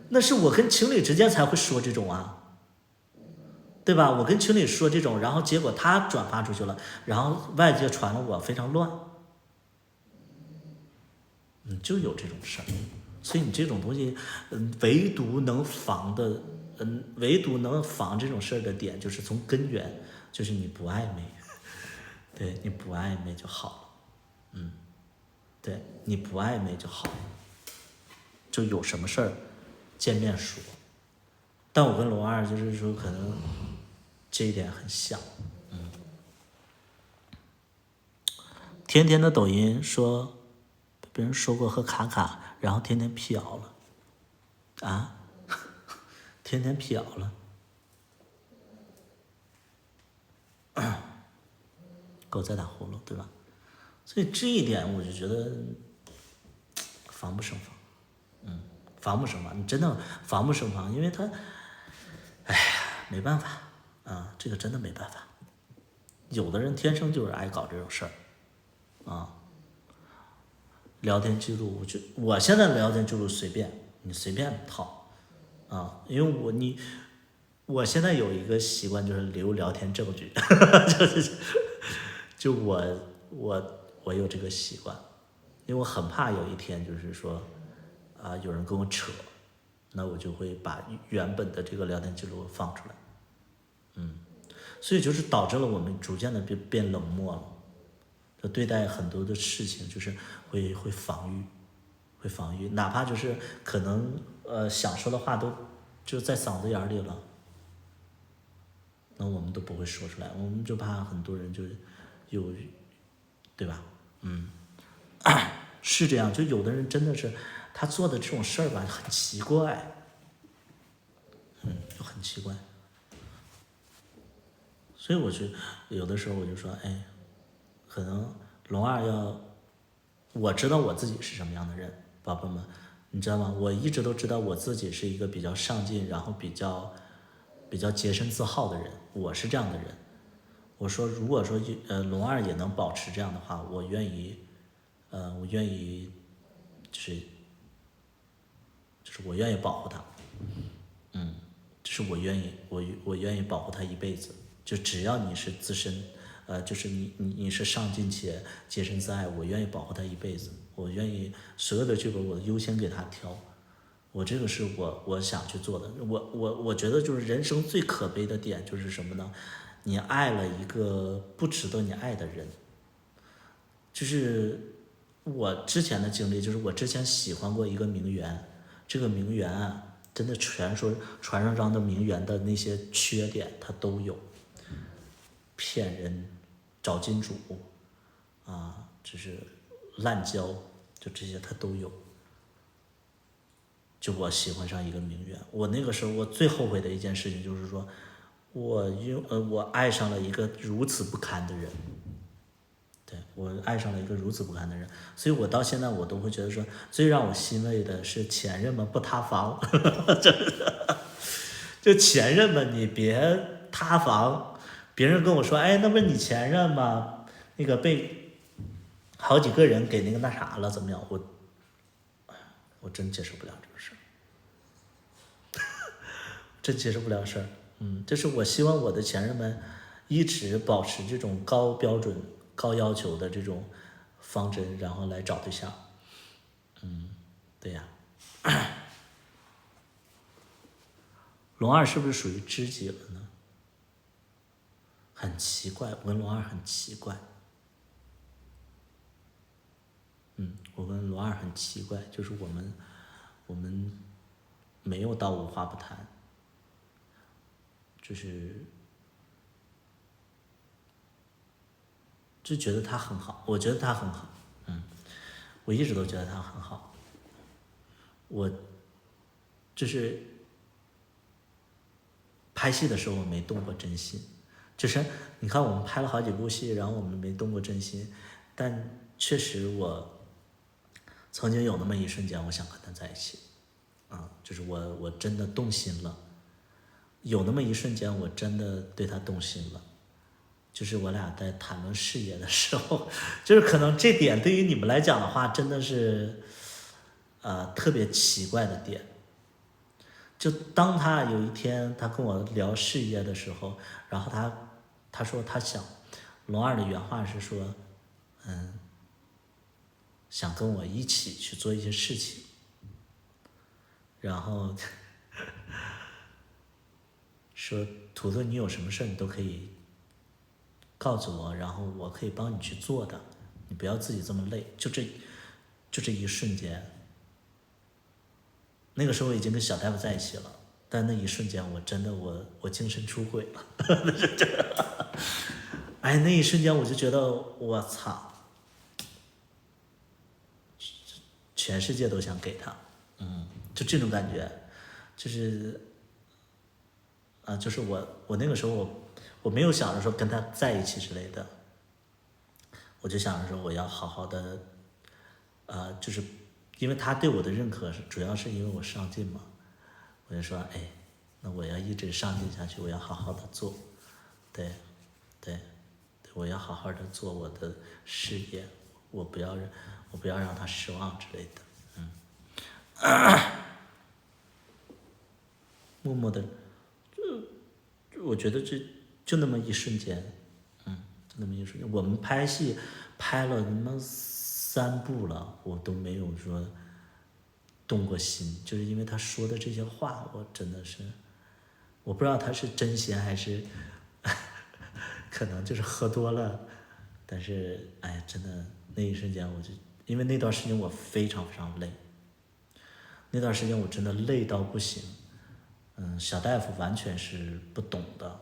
A: 那是我跟情侣之间才会说这种对吧？我跟情侣说这种，然后结果他转发出去了，然后外界传了我非常乱，就有这种事儿。所以你这种东西，唯独能防这种事儿的点，就是从根源，就是你不暧昧，对，你不暧昧就好了，对，你不暧昧就好了，就有什么事儿见面说。但我跟龙二就是说，可能这一点很像，天天的抖音说被别人说过喝卡卡，然后天天辟谣了，天天辟谣了，狗在打呼噜，对吧？所以这一点我就觉得防不胜防，防不胜防，你真的防不胜防，因为他，没办法这个真的没办法，有的人天生就是爱搞这种事儿聊天记录，我现在的聊天记录随便，你随便套因为我现在有一个习惯，就是留聊天证据，就我有这个习惯，因为我很怕有一天就是说有人跟我扯，那我就会把原本的这个聊天记录放出来，所以就是导致了我们逐渐的变冷漠了，就对待很多的事情就是会防御，会防御，哪怕就是可能想说的话都就在嗓子眼里了，那我们都不会说出来，我们就怕很多人就有，对吧？是这样，就有的人真的是他做的这种事儿吧，很奇怪，就很奇怪。所以我就有的时候我就说，哎，可能龙二要，我知道我自己是什么样的人，宝宝们，你知道吗？我一直都知道我自己是一个比较上进，然后比较洁身自好的人，我是这样的人。我说，如果说龙二也能保持这样的话，我愿意，就是我愿意保护他，就是我愿意保护他一辈子。就只要你是自身，就是你是上进且洁身自爱，我愿意保护他一辈子。我愿意所有的剧本我优先给他挑，我这个是我想去做的。我觉得就是人生最可悲的点就是什么呢？你爱了一个不值得你爱的人。就是我之前的经历，就是我之前喜欢过一个名媛，这个名媛啊，真的传说传说中的名媛的那些缺点她都有，骗人、找金主啊，就是滥交，就这些她都有。就我喜欢上一个名媛，我那个时候我最后悔的一件事情就是说，我爱上了一个如此不堪的人。对，我爱上了一个如此不堪的人，所以我到现在我都会觉得说，最让我欣慰的是前任们不塌房，就前任们你别塌房，别人跟我说，哎，那不是你前任吗？那个被好几个人给那啥了，怎么样？我真接受不了这个事儿，真接受不了事儿。就是我希望我的前任们一直保持这种高标准、高要求的这种方针，然后来找对象。对呀。龙二是不是属于知己了呢？很奇怪，我跟龙二很奇怪。我跟龙二很奇怪，就是我们没有到无话不谈，就觉得他很好，我觉得他很好，我一直都觉得他很好，我就是拍戏的时候我没动过真心，就是你看我们拍了好几部戏，然后我们没动过真心，但确实我曾经有那么一瞬间，我想跟他在一起，就是我真的动心了，有那么一瞬间我真的对他动心了。就是我俩在谈论事业的时候，就是可能这点对于你们来讲的话，真的是，特别奇怪的点。就当他有一天他跟我聊事业的时候，然后他说他想，龙二的原话是说，想跟我一起去做一些事情，然后说图图你有什么事你都可以告诉我，然后我可以帮你去做的，你不要自己这么累。就这一瞬间，那个时候我已经跟小大夫在一起了，但那一瞬间我真的我精神出轨了，哎，那一瞬间我就觉得我操，全世界都想给他，就这种感觉，就是就是我那个时候我没有想着说跟他在一起之类的，我就想着说我要好好的，就是因为他对我的认可主要是因为我上进嘛，我就说哎，那我要一直上进下去，我要好好的做，对，对，我要好好的做我的事业，我不要让他失望之类的，默默的，我觉得就那么一瞬间，就那么一瞬间，我们拍戏拍了他妈3部了，我都没有说动过心，就是因为他说的这些话，我真的是，我不知道他是真心还是可能就是喝多了，但是哎呀，真的那一瞬间我就，因为那段时间我非常非常累，那段时间我真的累到不行。小大夫完全是不懂的，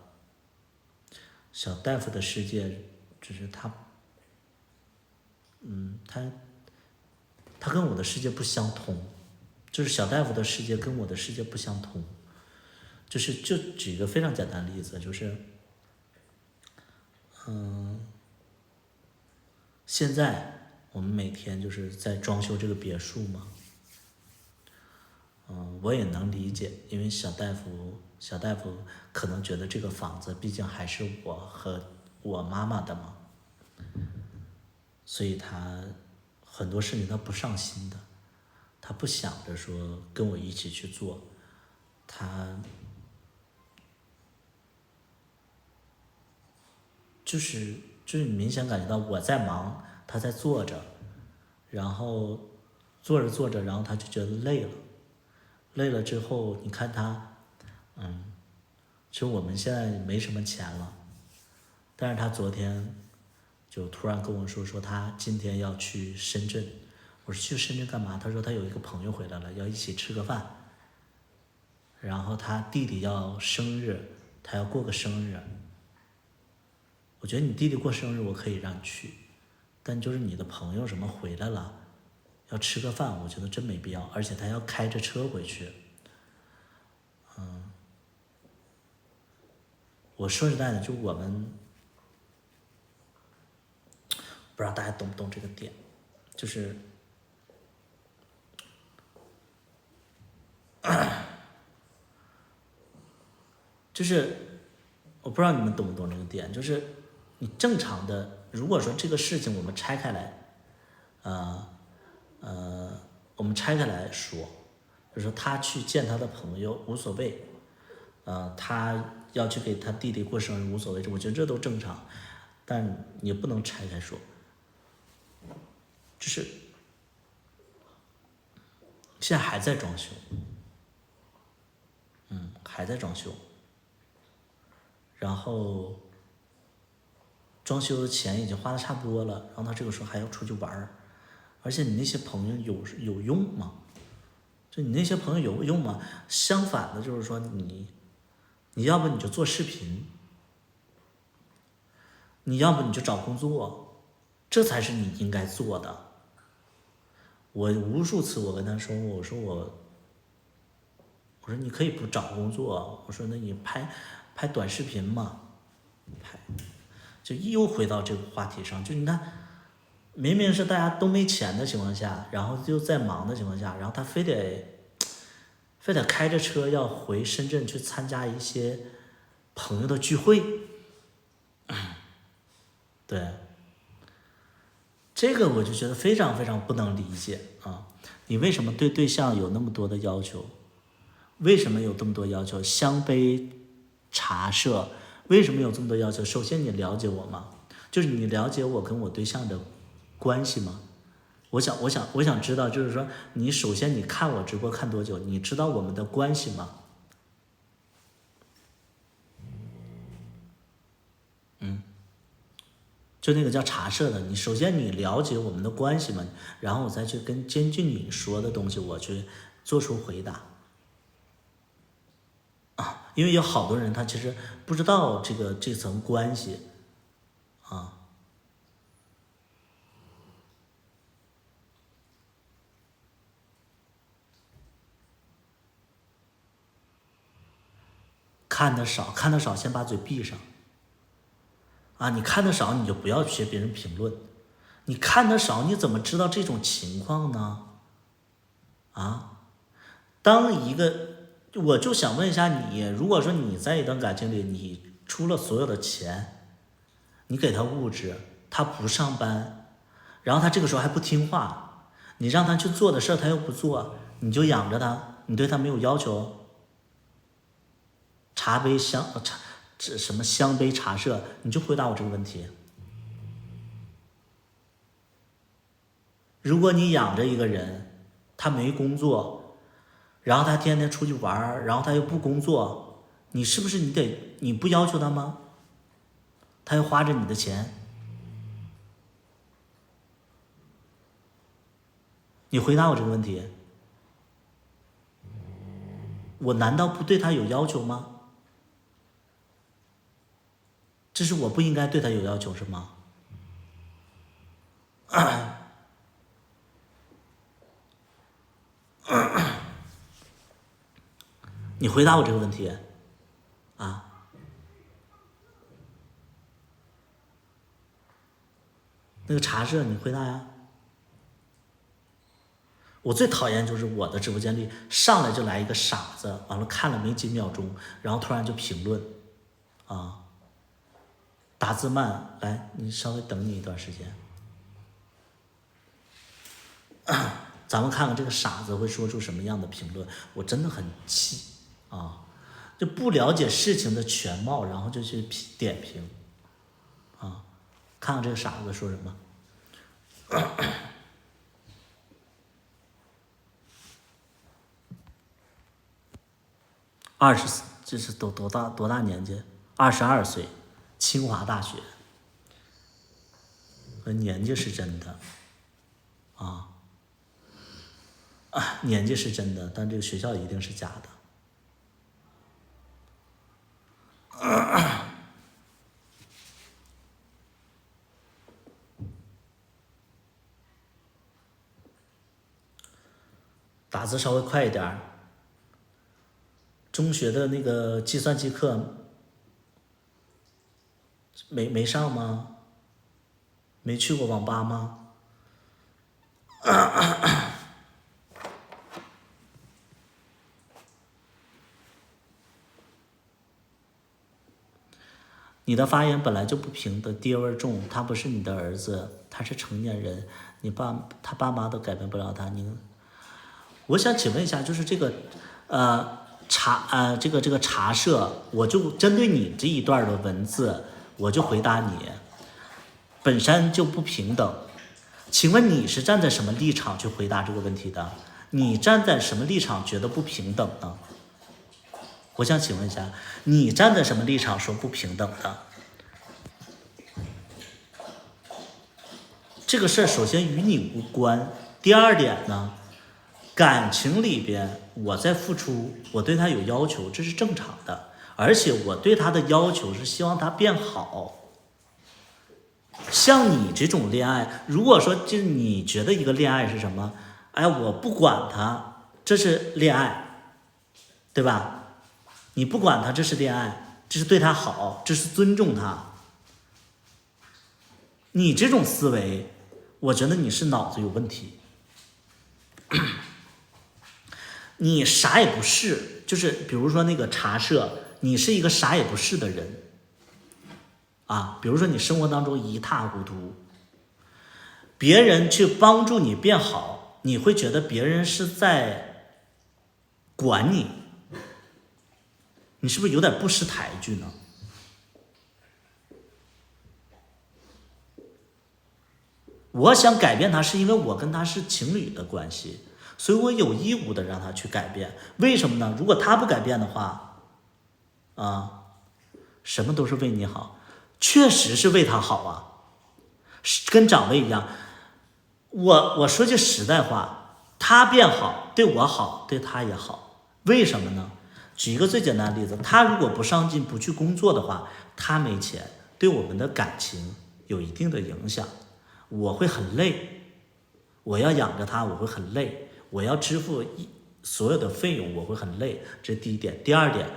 A: 小大夫的世界就是他，他跟我的世界不相通，就是小大夫的世界跟我的世界不相通。就举一个非常简单的例子，就是现在我们每天就是在装修这个别墅嘛，我也能理解，因为小大夫可能觉得这个房子毕竟还是我和我妈妈的嘛，所以他很多事情他不上心的，他不想着说跟我一起去做，他就是你明显感觉到我在忙，他在做着，然后做着做着，然后他就觉得累了，累了之后，你看他，其实我们现在没什么钱了，但是他昨天就突然跟我说他今天要去深圳，我说去深圳干嘛？他说他有一个朋友回来了，要一起吃个饭，然后他弟弟要生日，他要过个生日。我觉得你弟弟过生日我可以让你去，但就是你的朋友什么回来了，要吃个饭，我觉得真没必要，而且他要开着车回去。我说实在的，就我们不知道大家懂不懂这个点，就是我不知道你们懂不懂这个点，就是你正常的，如果说这个事情我们拆开来，我们拆开来说，就是说他去见他的朋友无所谓，他要去给他弟弟过生日无所谓，我觉得这都正常，但也不能拆开说，就是现在还在装修，还在装修，然后装修的钱已经花的差不多了，然后他这个时候还要出去玩儿，而且你那些朋友有用吗？就你那些朋友有用吗？相反的，就是说你要不你就做视频，你要不你就找工作，这才是你应该做的。我无数次我跟他说，我说你可以不找工作，我说那你拍短视频嘛，就又回到这个话题上，就你看，明明是大家都没钱的情况下，然后就在忙的情况下，然后他非得开着车要回深圳去参加一些朋友的聚会，对，这个我就觉得非常非常不能理解啊！你为什么对对象有那么多的要求？为什么有这么多要求？香杯茶社为什么有这么多要求？首先你了解我吗？就是你了解我跟我对象的关系吗？我想知道，就是说你首先你看我直播看多久？你知道我们的关系吗？就那个叫茶社的，你首先你了解我们的关系吗？然后我再去根据你说的东西，我去做出回答。因为有好多人他其实不知道这层关系啊。看得少，先把嘴闭上。啊，你看得少，你就不要学别人评论。你看得少，你怎么知道这种情况呢？啊，我就想问一下你，如果说你在一段感情里，你出了所有的钱，你给他物质，他不上班，然后他这个时候还不听话，你让他去做的事儿他又不做，你就养着他，你对他没有要求？什么香杯茶社，你就回答我这个问题。如果你养着一个人，他没工作，然后他天天出去玩，然后他又不工作，你是不是你不要求他吗？他又花着你的钱，你回答我这个问题。我难道不对他有要求吗？这是我不应该对他有要求是吗？你回答我这个问题啊！那个茶社，你回答呀！我最讨厌就是我的直播间里上来就来一个傻子，完了看了没几秒钟，然后突然就评论，啊，打字慢，来，你稍微等你一段时间，咱们看看这个傻子会说出什么样的评论，我真的很气啊！就不了解事情的全貌，然后就去点评，啊，看看这个傻子说什么。24，这是多大年纪？22岁，清华大学。年纪是真的，年纪是真的，但这个学校一定是假的。打字稍微快一点。中学的那个计算机课没上吗？没去过网吧吗？你的发言本来就不平的爹味重，他不是你的儿子，他是成年人，他爸妈都改变不了他。我想请问一下，就是这个这个茶社，我就针对你这一段的文字，我就回答你，本身就不平等。请问你是站在什么立场去回答这个问题的？你站在什么立场觉得不平等呢？我想请问一下，你站在什么立场说不平等的？这个事儿首先与你无关。第二点呢，感情里边我在付出，我对他有要求，这是正常的，而且我对他的要求是希望他变好。像你这种恋爱，如果说就是你觉得一个恋爱是什么？哎，我不管他，这是恋爱，对吧？你不管他，这是恋爱，这是对他好，这是尊重他。你这种思维，我觉得你是脑子有问题。你啥也不是，就是比如说那个茶社，你是一个啥也不是的人啊。比如说你生活当中一塌糊涂，别人去帮助你变好，你会觉得别人是在管你，你是不是有点不识抬举呢？我想改变他，是因为我跟他是情侣的关系，所以我有义务的让他去改变。为什么呢？如果他不改变的话，什么都是为你好，确实是为他好啊，跟长辈一样。我说句实在话，他变好，对我好，对他也好。为什么呢？举一个最简单的例子，他如果不上进，不去工作的话，他没钱，对我们的感情有一定的影响。我会很累，我要养着他，我会很累，我要支付所有的费用，我会很累。这是第一点。第二点，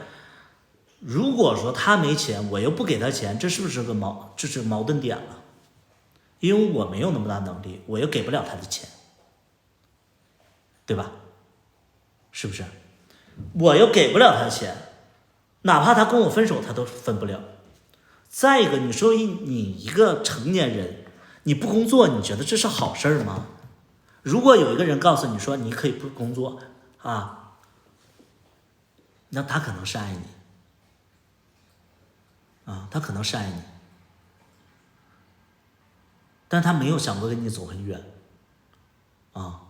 A: 如果说他没钱，我又不给他钱，这是不是这是矛盾点了？因为我没有那么大能力，我又给不了他的钱，对吧？是不是？我又给不了他的钱，哪怕他跟我分手，他都分不了。再一个，你说你一个成年人，你不工作，你觉得这是好事吗？如果有一个人告诉你说你可以不工作啊，那他可能是爱你啊，他可能是爱你，但他没有想过跟你走很远啊。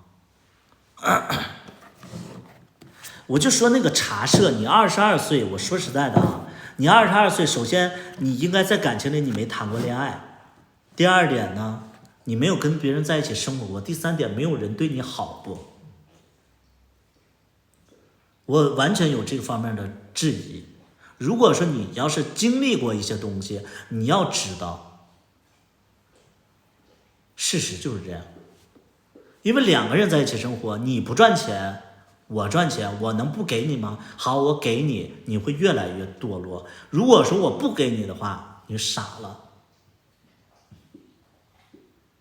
A: 我就说那个茶社，你22岁，我说实在的啊，你22岁，首先你应该在感情里你没谈过恋爱。第二点呢，你没有跟别人在一起生活过。第三点，没有人对你好过。我完全有这个方面的质疑。如果说你要是经历过一些东西，你要知道，事实就是这样。因为两个人在一起生活，你不赚钱，我赚钱，我能不给你吗？好，我给你，你会越来越堕落。如果说我不给你的话，你傻了，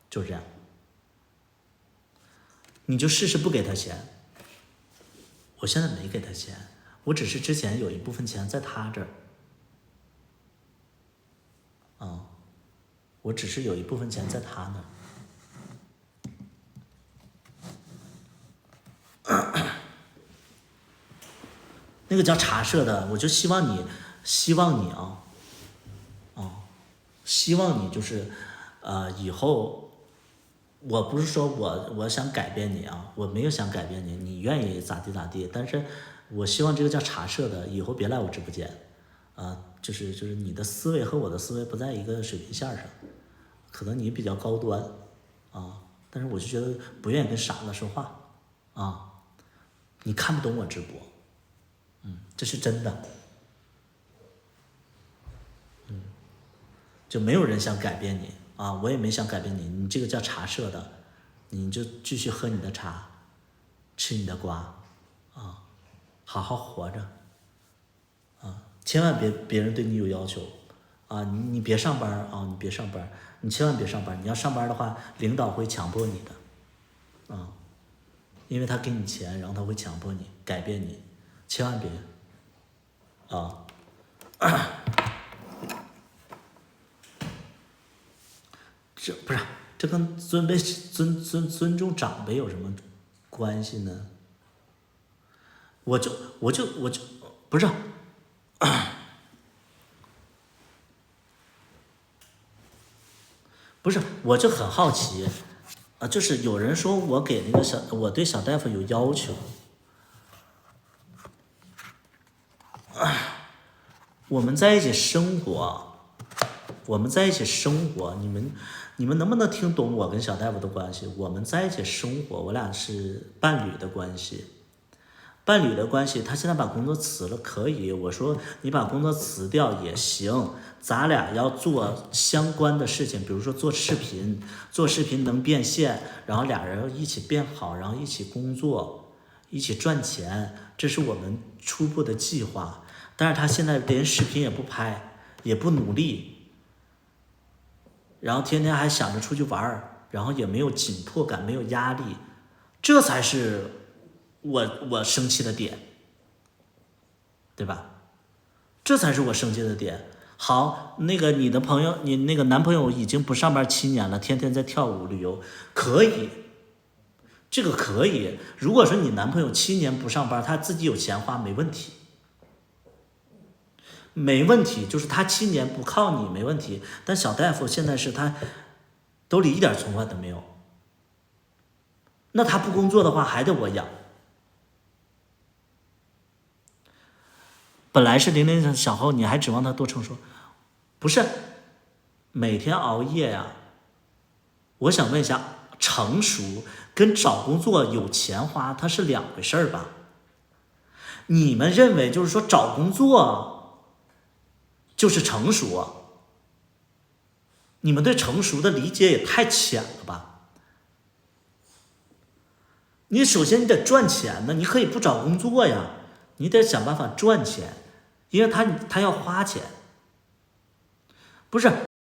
A: 就这样。你就试试不给他钱。我现在没给他钱，我只是之前有一部分钱在他这儿，我只是有一部分钱在他那儿。那个叫茶社的，我就希望你希望你就是，以后，我不是说我想改变你啊，我没有想改变你，你愿意咋地咋地，但是我希望这个叫茶社的以后别来我直播间，就是你的思维和我的思维不在一个水平线上，可能你比较高端，但是我就觉得不愿意跟傻子说话，你看不懂我直播，这是真的，就没有人想改变你啊，我也没想改变你，你这个叫茶社的，你就继续喝你的茶，吃你的瓜，好好活着，千万别人对你有要求，你别上班啊，你别上班，你千万别上班，你要上班的话，领导会强迫你的，因为他给你钱，然后他会强迫你改变你，千万别，这不是这跟尊重长辈有什么关系呢？我就不是，不是，我就很好奇，就是有人说我给那个我对小大夫有要求，我们在一起生活，你们能不能听懂我跟小大夫的关系？我们在一起生活，我俩是伴侣的关系。伴侣的关系，他现在把工作辞了，可以。我说你把工作辞掉也行，咱俩要做相关的事情，比如说做视频能变现，然后俩人一起变好，然后一起工作，一起赚钱，这是我们初步的计划。但是他现在连视频也不拍，也不努力，然后天天还想着出去玩，然后也没有紧迫感，没有压力，这才是我生气的点，对吧？这才是我生气的点。好，那个你的朋友，你那个男朋友已经不上班7年了，天天在跳舞旅游，可以，这个可以。如果说你男朋友7年不上班，他自己有钱花，没问题，没问题，就是他7年不靠你没问题。但小大夫现在是他兜里一点存款都没有，那他不工作的话还得我养。本来是00小后，你还指望他多成熟？不是，每天熬夜呀。我想问一下，成熟跟找工作有钱花，它是两回事吧？你们认为就是说找工作就是成熟？你们对成熟的理解也太浅了吧？你首先你得赚钱呢，你可以不找工作呀，你得想办法赚钱，因为他要花钱。不是